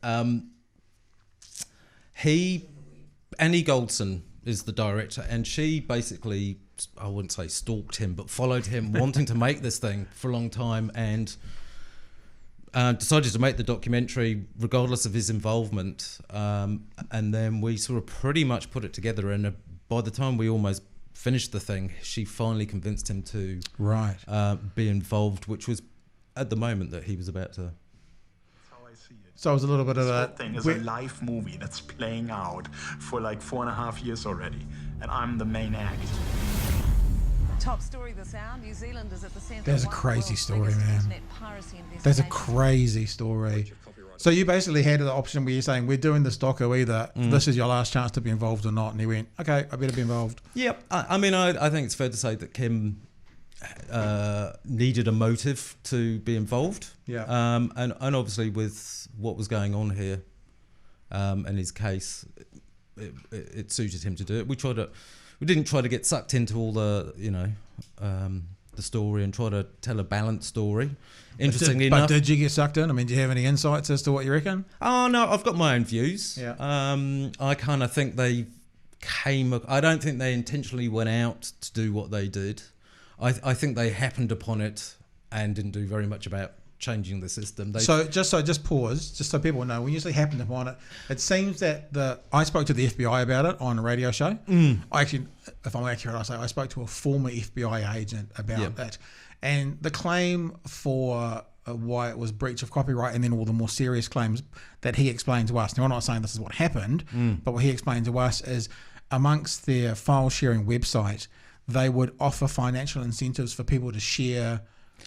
Annie Goldson is the director, and she basically, I wouldn't say stalked him, but followed him, wanting to make this thing for a long time, and decided to make the documentary regardless of his involvement. And then we sort of pretty much put it together, and by the time we almost finished the thing, she finally convinced him to be involved, which was at the moment that he was about to. So it was a little bit of This whole thing is a live movie that's playing out for like 4.5 years already, and I'm the main act. Top story this hour, New Zealand is at the centre. There's a crazy story, man. There's a crazy story. So you basically had the option where you're saying, we're doing this doco, either this is your last chance to be involved or not, and he went, okay, I better be involved. Yep. I mean, I think it's fair to say that Kim needed a motive to be involved. Yeah. And obviously with what was going on here, in his case, it suited him to do it. We didn't try to get sucked into all the the story and try to tell a balanced story. Interestingly enough, but did you get sucked in? I mean, do you have any insights as to what you reckon? Oh no, I've got my own views. Yeah. I kind of think I don't think they intentionally went out to do what they did. I think they happened upon it and didn't do very much about changing the system. Just pause, just so people know. When you say happened upon it, it seems that I spoke to the FBI about it on a radio show. I actually, if I'm accurate, I say I spoke to a former FBI agent about it, and the claim for why it was breach of copyright, and then all the more serious claims that he explained to us. Now, I'm not saying this is what happened, but what he explained to us is amongst their file sharing website, they would offer financial incentives for people to share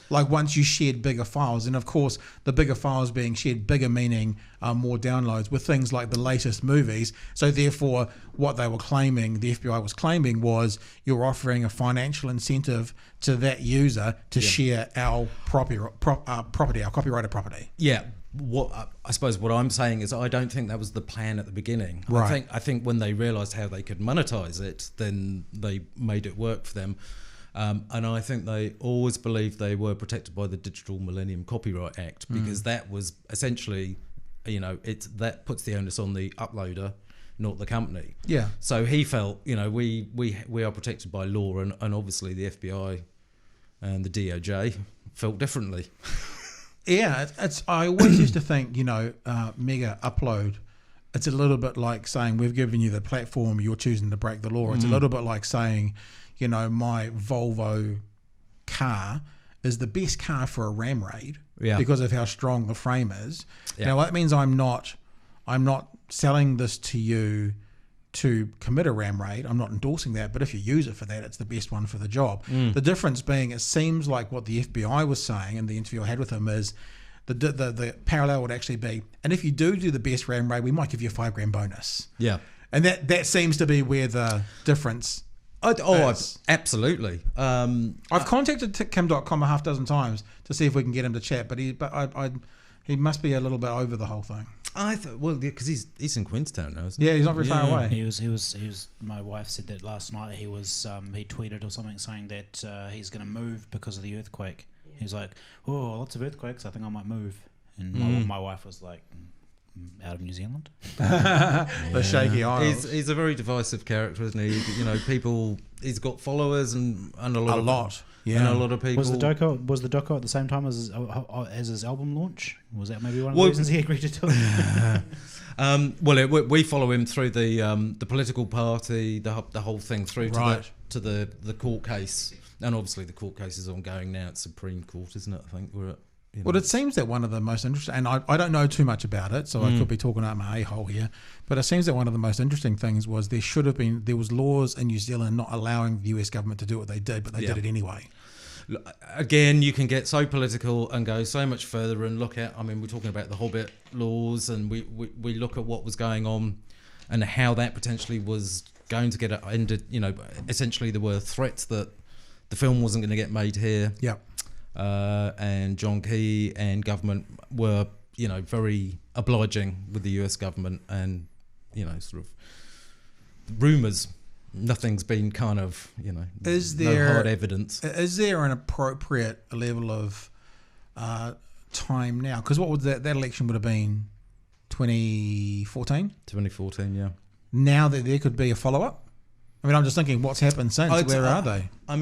Like once you shared bigger files, and of course the bigger files being shared, bigger meaning more downloads with things like the latest movies. So therefore what they were claiming, the FBI was claiming, was you're offering a financial incentive to that user to share our property, our copyrighted property. Yeah. What I suppose what I'm saying is I don't think that was the plan at the beginning. Right. I think when they realised how they could monetize it, then they made it work for them. And I think they always believed they were protected by the Digital Millennium Copyright Act, because that was essentially, that puts the onus on the uploader, not the company. Yeah. So he felt, we are protected by law, and obviously the FBI and the DOJ felt differently. Yeah, I always used to think, mega upload, it's a little bit like saying we've given you the platform, you're choosing to break the law. It's a little bit like saying, my Volvo car is the best car for a ram raid because of how strong the frame is. Yeah. Now that means I'm not selling this to you to commit a ram raid. I'm not endorsing that, but if you use it for that, it's the best one for the job. The difference being, it seems like what the FBI was saying in the interview I had with him is the parallel would actually be, and if you do the best ram raid, we might give you a $5,000 bonus. Yeah. And that seems to be where the difference is. Absolutely. I've contacted Kim.com a half dozen times to see if we can get him to chat, but he must be a little bit over the whole thing. I thought, because he's in Queenstown now, isn't he? Yeah, he's not very far away. He was. My wife said that last night. He tweeted or something saying that he's going to move because of the earthquake. He was like, "Oh, lots of earthquakes. I think I might move." And my wife was like, "Out of New Zealand." The shaky Isles. He's a very divisive character, isn't he? People. He's got followers and a lot. Yeah, and a lot of people. Was the doco at the same time as his album launch? Was that maybe one of the reasons he agreed to do it? We follow him through the political party, the whole thing through to the court case, and obviously the court case is ongoing now. It's Supreme Court, isn't it? I think we're at. Well, it seems that one of the most interesting, and I don't know too much about it, so I could be talking out my a-hole here, but it seems that one of the most interesting things was there was laws in New Zealand not allowing the US government to do what they did, but they did it anyway. Again, you can get so political and go so much further and look at, we're talking about the Hobbit laws, and we look at what was going on and how that potentially was going to get ended. Essentially there were threats that the film wasn't going to get made here. Yeah. And John Key and government were, very obliging with the US government, and, sort of rumours. Nothing's been kind of, no hard evidence. Is there an appropriate level of time now? Because what would that election would have been 2014? 2014, yeah. Now that there could be a follow-up? I'm just thinking what's happened since. Where are they? I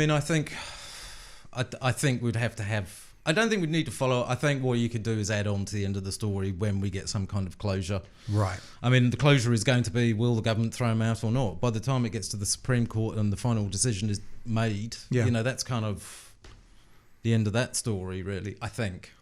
think we'd have to have. I don't think we'd need to follow. I think what you could do is add on to the end of the story when we get some kind of closure. Right. The closure is going to be, will the government throw him out or not? By the time it gets to the Supreme Court and the final decision is made, that's kind of the end of that story, really. I think.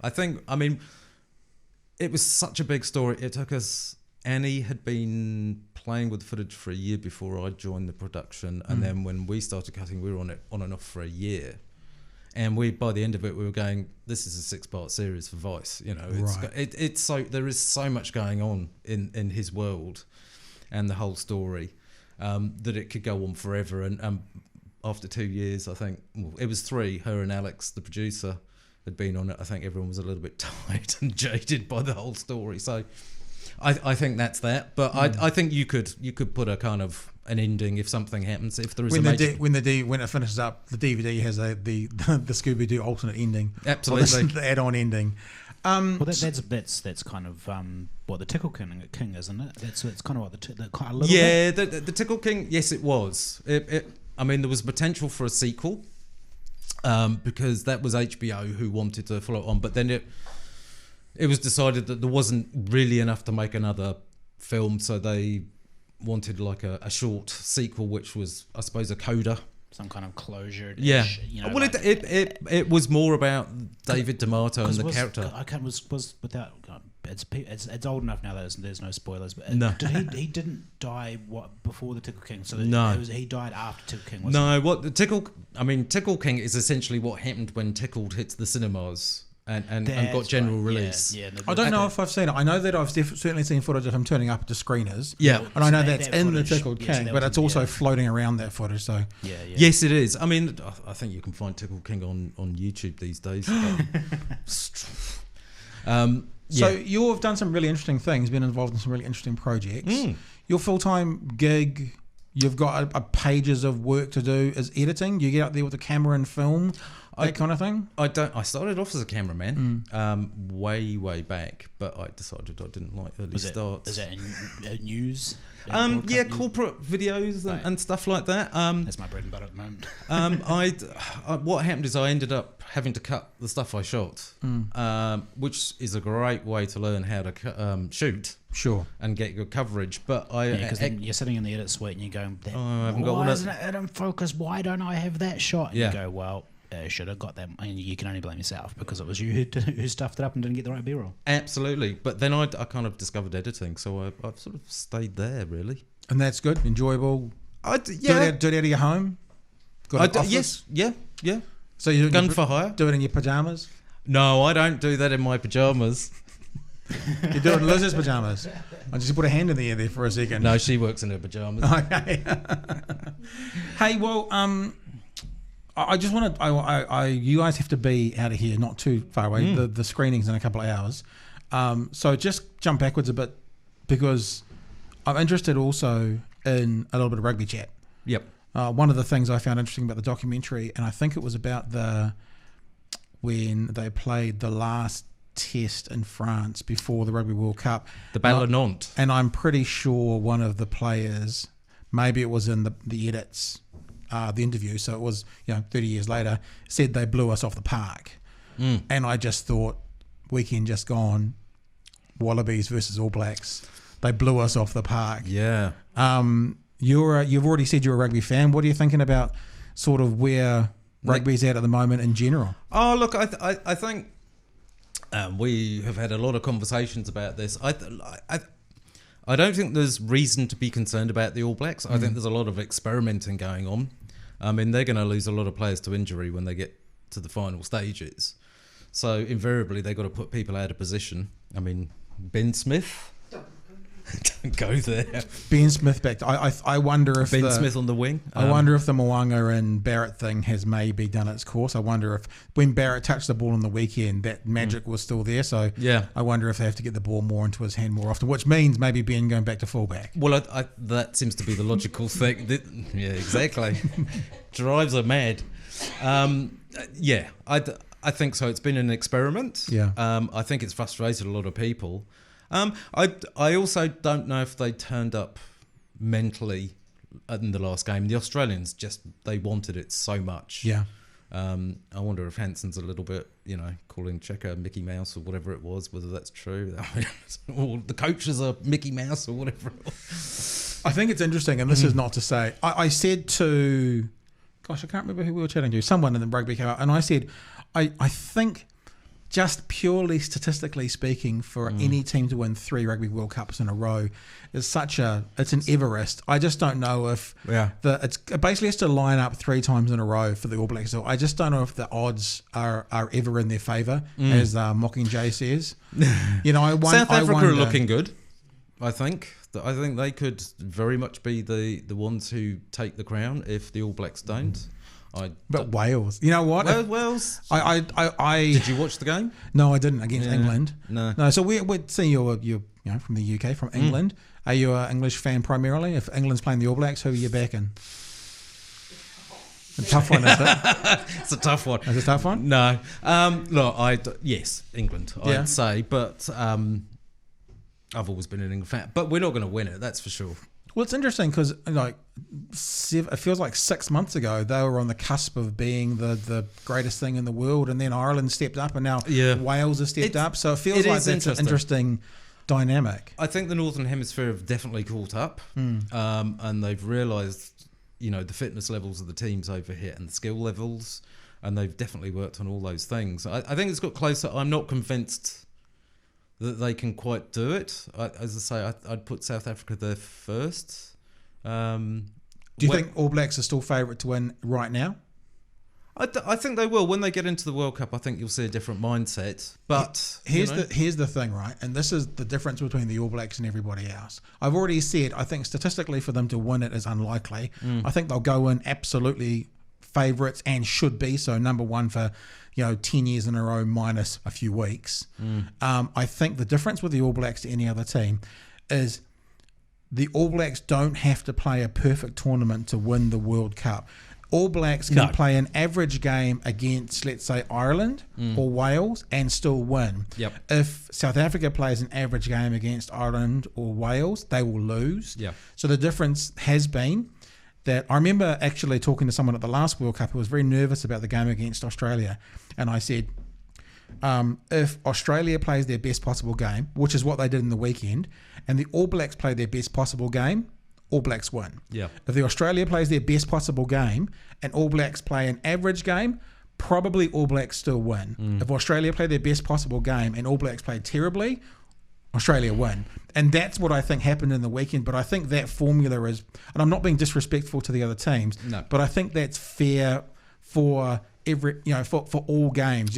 It was such a big story. It took us. Annie had been playing with footage for a year before I joined the production, and then when we started cutting, we were on it on and off for a year. And by the end of it, we were going, this is a 6-part series for Vice. It's so, there is so much going on in his world and the whole story that it could go on forever. And after 2 years, I think, it was 3, her and Alex, the producer, had been on it. I think everyone was a little bit tired and jaded by the whole story. So I think that's that. But I think you could put a kind of an ending if something happens. If there is when it finishes up, the DVD has the Scooby Doo alternate ending. Absolutely, the add-on ending. That's kind of what the Tickle King, isn't it? It's kind of what the Tickle King. Yes, it was. There was potential for a sequel because that was HBO who wanted to follow it on, but then it was decided that there wasn't really enough to make another film, so they wanted like a short sequel, which was, I suppose, a coda, some kind of closure. Yeah. It was more about David D'Amato and the character. Was without it's old enough now that there's no spoilers. But No. he didn't die before the Tickle King? So No. he died after Tickle King. Tickle King is essentially what happened when Tickled hits the cinemas and got general release. Yeah. I don't know if I've seen it. I know that I've certainly seen footage of him turning up to screeners. Yeah. And I know So that's that in the footage- Tickled yes, King, that but was it's in- also yeah. floating around that footage. So Yeah. Yes, it is. I mean, I think you can find Tickle King on YouTube these days. So you've done some really interesting things, been involved in some really interesting projects. Your full-time gig, you've got a pages of work to do, is editing. You get out there with the camera and film, that kind of thing? I started off as a cameraman way back, but I decided I didn't like early starts. Is that in news? Corporate videos and stuff like that. That's my bread and butter at the moment. What happened is I ended up having to cut the stuff I shot, which is a great way to learn how to shoot. Sure. And get good coverage. But because then you're sitting in the edit suite and you're going, I haven't got one why of- isn't it in focus? Why don't I have that shot? And Yeah. you go, well, should have got that. And you can only blame yourself because it was you who stuffed it up and didn't get the right B-roll. Absolutely. But then I kind of discovered editing, so I've sort of stayed there, really. And that's good, enjoyable. Yeah. Do it out of your home? Got an office? Yes, yeah. So you Gun for hire? Do it in your pajamas? No, I don't do that in my pajamas. You do it in Liz's pajamas? I just put a hand in the air there for a second. No, she works in her pajamas. Okay. Hey, well, I just want to. You guys have to be out of here, not too far away. The screening's in a couple of hours, so just jump backwards a bit because I'm interested also in a little bit of rugby chat. Yep. One of the things I found interesting about the documentary, and I think it was about when they played the last test in France before the Rugby World Cup, The Battle of Nantes. and I'm pretty sure one of the players, maybe it was in the edits, the interview, so it was 30 years later, said they blew us off the park. And I just thought, weekend just gone, Wallabies versus All Blacks, they blew us off the park. Yeah. You've already said you're a rugby fan. What are you thinking about sort of where rugby's at the moment in general? Oh, look, I think we have had a lot of conversations about this. I don't think there's reason to be concerned about the All Blacks. I think there's a lot of experimenting going on. I mean, they're going to lose a lot of players to injury when they get to the final stages. So invariably, they've got to put people out of position. I mean, Ben Smith. Don't go there. Ben Smith back. I wonder if Ben Smith on the wing. I wonder if the Mo'unga and Barrett thing has maybe done its course. I wonder if when Barrett touched the ball on the weekend, that magic was still there. So Yeah. I wonder if they have to get the ball more into his hand more often, which means maybe Ben going back to fullback. Well, that seems to be the logical thing. Yeah, exactly. Drives are mad. Yeah, I think so. It's been an experiment. Yeah. I think it's frustrated a lot of people. I also don't know if they turned up mentally in the last game. The Australians they wanted it so much. Yeah. I wonder if Hanson's a little bit, calling Checker Mickey Mouse or whatever it was, whether that's true. Or the coaches are Mickey Mouse or whatever it was. I think it's interesting, and this is not to say. I said to, gosh, I can't remember who we were chatting to. Someone in the rugby came out, and I said, I think just purely statistically speaking, for any team to win 3 Rugby World Cups in a row is it's an Everest. I just don't know if it's basically has to line up 3 times in a row for the All Blacks. So I just don't know if the odds are ever in their favour, as Mockingjay says. South Africa wonder, are looking good. I think they could very much be the ones who take the crown if the All Blacks don't. But Wales, you know what? Wales. I Did you watch the game? No, I didn't against England. No. So we're seeing you're from the UK, from England. Are you an English fan primarily? If England's playing the All Blacks, who are you backing? A tough one, is it? It's a tough one. Is it a tough one? No. Look, yes, England, Yeah. I'd say, but I've always been an England fan. But we're not going to win it, that's for sure. Well, it's interesting because it feels like 6 months ago they were on the cusp of being the greatest thing in the world, and then Ireland stepped up, and now Wales has stepped up. So it feels like that's an interesting dynamic. I think the Northern Hemisphere have definitely caught up, and they've realised, the fitness levels of the teams over here and the skill levels, and they've definitely worked on all those things. I think it's got closer. I'm not convinced that they can quite do it. As I say, I'd put South Africa there first. Do you think All Blacks are still favourite to win right now? I think they will. When they get into the World Cup, I think you'll see a different mindset. But here's the thing, right? And this is the difference between the All Blacks and everybody else. I've already said, I think statistically for them to win it is unlikely. I think they'll go in absolutely favourites and should be, so number one for 10 years in a row minus a few weeks. I think the difference with the All Blacks to any other team is the All Blacks don't have to play a perfect tournament to win the World Cup. All Blacks can play an average game against, let's say, Ireland or Wales and still win. Yep. If South Africa plays an average game against Ireland or Wales, they will lose. Yep. So the difference has been that I remember actually talking to someone at the last World Cup who was very nervous about the game against Australia. And I said, if Australia plays their best possible game, which is what they did in the weekend, and the All Blacks play their best possible game, All Blacks win. Yeah. If the Australia plays their best possible game and All Blacks play an average game, probably All Blacks still win. If Australia play their best possible game and All Blacks play terribly, Australia win. And that's what I think happened in the weekend. But I think that formula is, and I'm not being disrespectful to the other teams, but I think that's fair for every, for all games.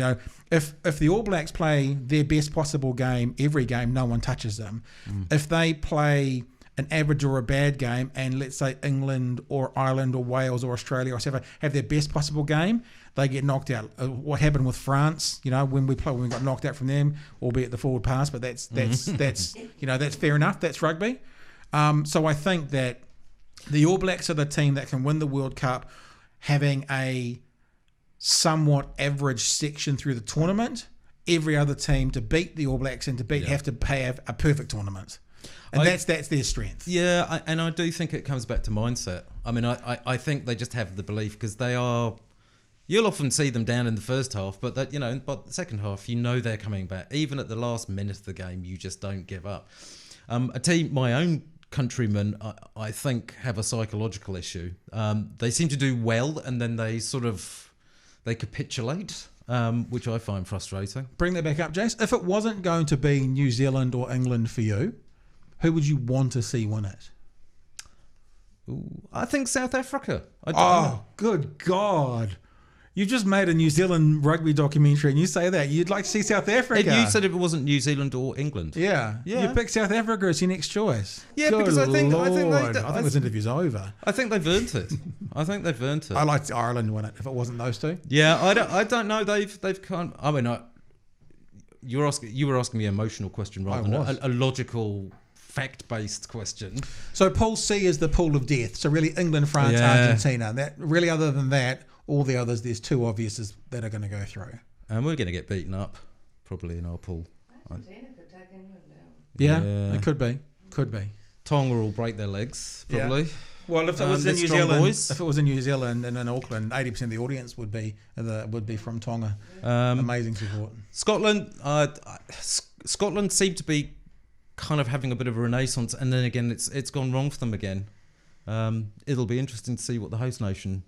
If the All Blacks play their best possible game every game, no one touches them. If they play an average or a bad game, and let's say England or Ireland or Wales or Australia or whatever have their best possible game, they get knocked out. What happened with France? When we got knocked out from them, albeit the forward pass, but that's that's fair enough. That's rugby. So I think that the All Blacks are the team that can win the World Cup, having a somewhat average section through the tournament. Every other team to beat the All Blacks and to beat have to have a perfect tournament. And that's their strength. Yeah, and I do think it comes back to mindset. I mean, I think they just have the belief because they are. You'll often see them down in the first half, but that but the second half, they're coming back. Even at the last minute of the game, you just don't give up. A team, my own countrymen, I think, have a psychological issue. They seem to do well, and then they capitulate. Which I find frustrating. Bring that back up, Jace. If it wasn't going to be New Zealand or England for you, who would you want to see win it? Ooh, I think South Africa. Good God. You just made a New Zealand rugby documentary and you say that. You'd like to see South Africa. You said if it wasn't New Zealand or England. Yeah. You picked South Africa as your next choice. Yeah, Good because I think this interview's over. I think they've earned it. I liked Ireland win it if it wasn't those two. Yeah, I don't know. They've kind. I mean, you were asking me an emotional question rather than a logical, fact-based question. So Pool C is the pool of death. So really England, France, Argentina. That really, other than that, all the others, there's two obvious that are going to go through. And we're going to get beaten up, probably in our pool. Argentina could take England down. Yeah, it could be. Tonga will break their legs, probably. Yeah. Well, if it was in New Zealand and in Auckland, 80% of the audience would be from Tonga. Amazing support. Scotland seemed to be kind of having a bit of a renaissance, and then again, it's gone wrong for them again. It'll be interesting to see what the host nation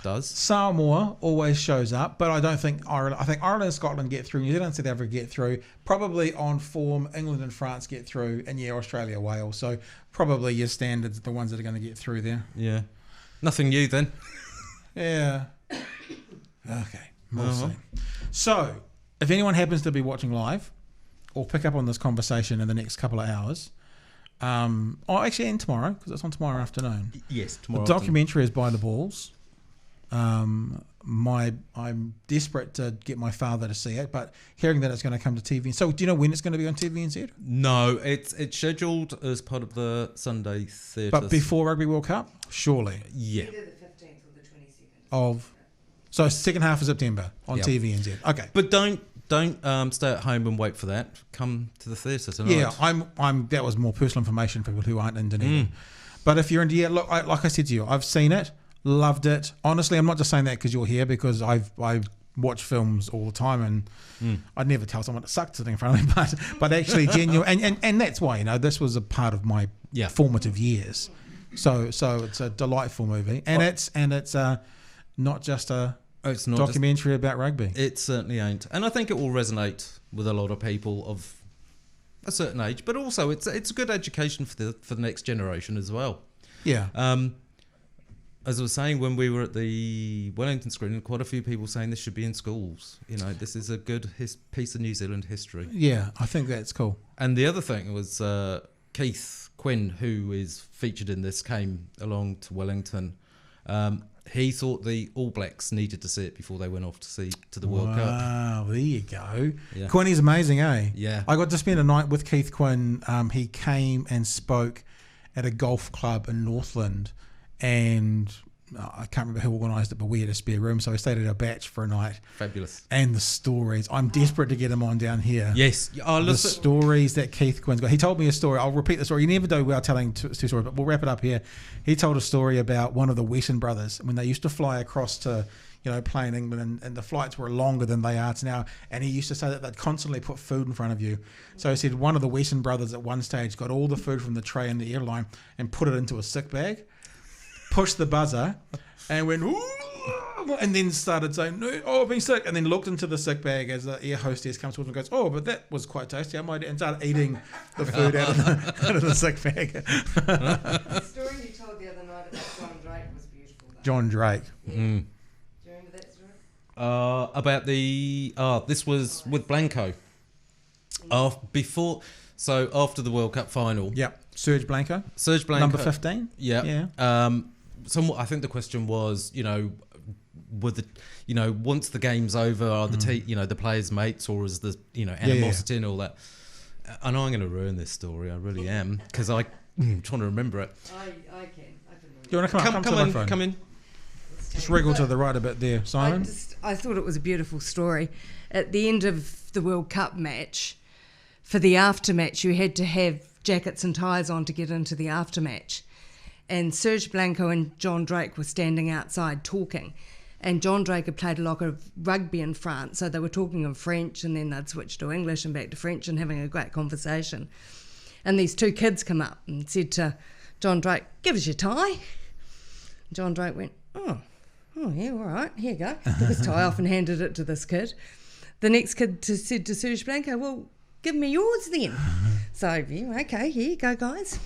does. Samoa always shows up, but I don't think Ireland. I think Ireland and Scotland get through. New Zealand and South Africa get through. Probably on form, England and France get through, and Australia, Wales. So probably your standards are the ones that are going to get through there. Yeah, nothing new then. Yeah. Okay. We'll see. So, if anyone happens to be watching live, or pick up on this conversation in the next couple of hours. And tomorrow, because it's on tomorrow afternoon. Yes, tomorrow. The documentary is By the Balls. I'm desperate to get my father to see it, but hearing that it's going to come to TV. So do you know when it's going to be on TVNZ? No, it's scheduled as part of the Sunday theatre. But before Rugby World Cup? Surely. Yeah. Either the 15th or the 22nd. So second half of September on TVNZ. Okay. But don't stay at home and wait for that. Come to the theatre tonight. Yeah, I'm. That was more personal information for people who aren't in Dunedin. But if you're in, look, like I said to you, I've seen it. Loved it. Honestly, I'm not just saying that because you're here, because I watch films all the time, and I'd never tell someone it sucked sitting in front of me, but actually genuine, and that's why this was a part of my formative years. So it's a delightful movie, and it's not just a documentary about rugby. It certainly ain't, and I think it will resonate with a lot of people of a certain age, but also it's a good education for the next generation as well. Yeah. As I was saying, when we were at the Wellington screening, quite a few people saying this should be in schools. You know, this is a good piece of New Zealand history. Yeah, I think that's cool. And the other thing was Keith Quinn, who is featured in this, came along to Wellington. He thought the All Blacks needed to see it before they went off to the World Cup. Wow, there you go. Yeah. Quinny's amazing, eh? Yeah. I got to spend a night with Keith Quinn. He came and spoke at a golf club in Northland, and I can't remember who organised it, but we had a spare room, so I stayed at a batch for a night. Fabulous. And the stories. I'm desperate to get him on down here. Yes. The stories that Keith Quinn's got. He told me a story. I'll repeat the story. You never do well telling two stories, but we'll wrap it up here. He told a story about one of the Wesson brothers when they used to fly across to, play in England, and the flights were longer than they are now. And he used to say that they'd constantly put food in front of you. So he said one of the Wesson brothers at one stage got all the food from the tray in the airline and put it into a sick bag, pushed the buzzer, and went, ooh, and then started saying, no, I've been sick, and then looked into the sick bag as the air hostess comes towards him and goes, oh, but that was quite tasty, and started eating the food out of the sick bag. The story you told the other night about John Drake was beautiful, though. John Drake. Yeah. Do you remember that story? About this was with Blanco. After the World Cup final. Yep. Serge Blanco. Number 15. Yeah. Somewhat. I think the question was, once the game's over, are the players mates, or is the animosity and all that? And I'm going to ruin this story. I really am, because I'm trying to remember it. I can. I can remember. Do you want to come in? Just wriggle to the right a bit there, Simon. I thought it was a beautiful story. At the end of the World Cup match, for the aftermatch, you had to have jackets and ties on to get into the aftermatch. And Serge Blanco and John Drake were standing outside talking. And John Drake had played a lot of rugby in France, so they were talking in French, and then they'd switch to English and back to French and having a great conversation. And these two kids come up and said to John Drake, give us your tie. John Drake went, oh yeah, all right, here you go. Took his tie off and handed it to this kid. The next kid said to Serge Blanco, well, give me yours then. So, yeah, okay, here you go, guys.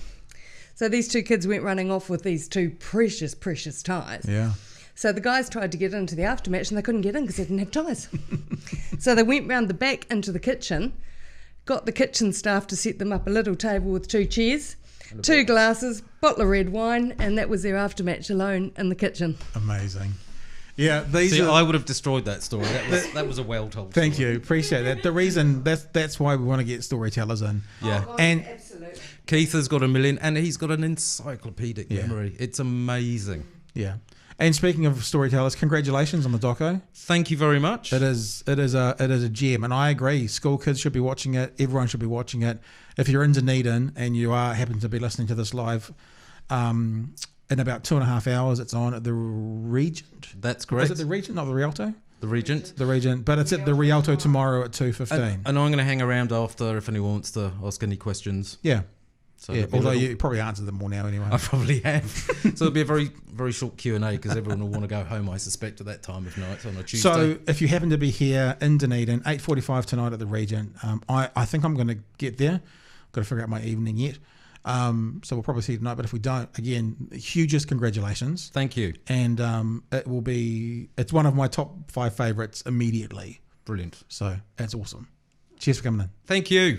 So these two kids went running off with these two precious, precious ties. Yeah. So the guys tried to get into the aftermatch and they couldn't get in because they didn't have ties. So they went round the back into the kitchen, got the kitchen staff to set them up a little table with two chairs, two glasses, bottle of red wine, and that was their aftermatch alone in the kitchen. Amazing. Yeah, I would have destroyed that story. That was a well-told story. Thank you, appreciate that. The reason that's why we want to get storytellers in. Yeah, and absolutely. Keith has got a million, and he's got an encyclopedic memory. It's amazing. Yeah, and speaking of storytellers, congratulations on the doco. Thank you very much. It is a gem, and I agree. School kids should be watching it. Everyone should be watching it. If you're in Dunedin and you happen to be listening to this live, in about 2.5 hours, it's on at the Regent. That's correct. Is it the Regent, not the Rialto? The Regent. The Regent, but it's at the Rialto tomorrow at 2:15. And I'm going to hang around after if anyone wants to ask any questions. Yeah. So although you probably answered them all now anyway. I probably have. So it'll be a very, very short Q&A because everyone will want to go home, I suspect, at that time of night on a Tuesday. So if you happen to be here in Dunedin, 8:45 tonight at the Regent, I think I'm going to get there. Got to figure out my evening yet. So we'll probably see you tonight, but if we don't, again, hugest congratulations. Thank you. And it's one of my top 5 favourites immediately. Brilliant. So that's awesome. Cheers for coming in. Thank you.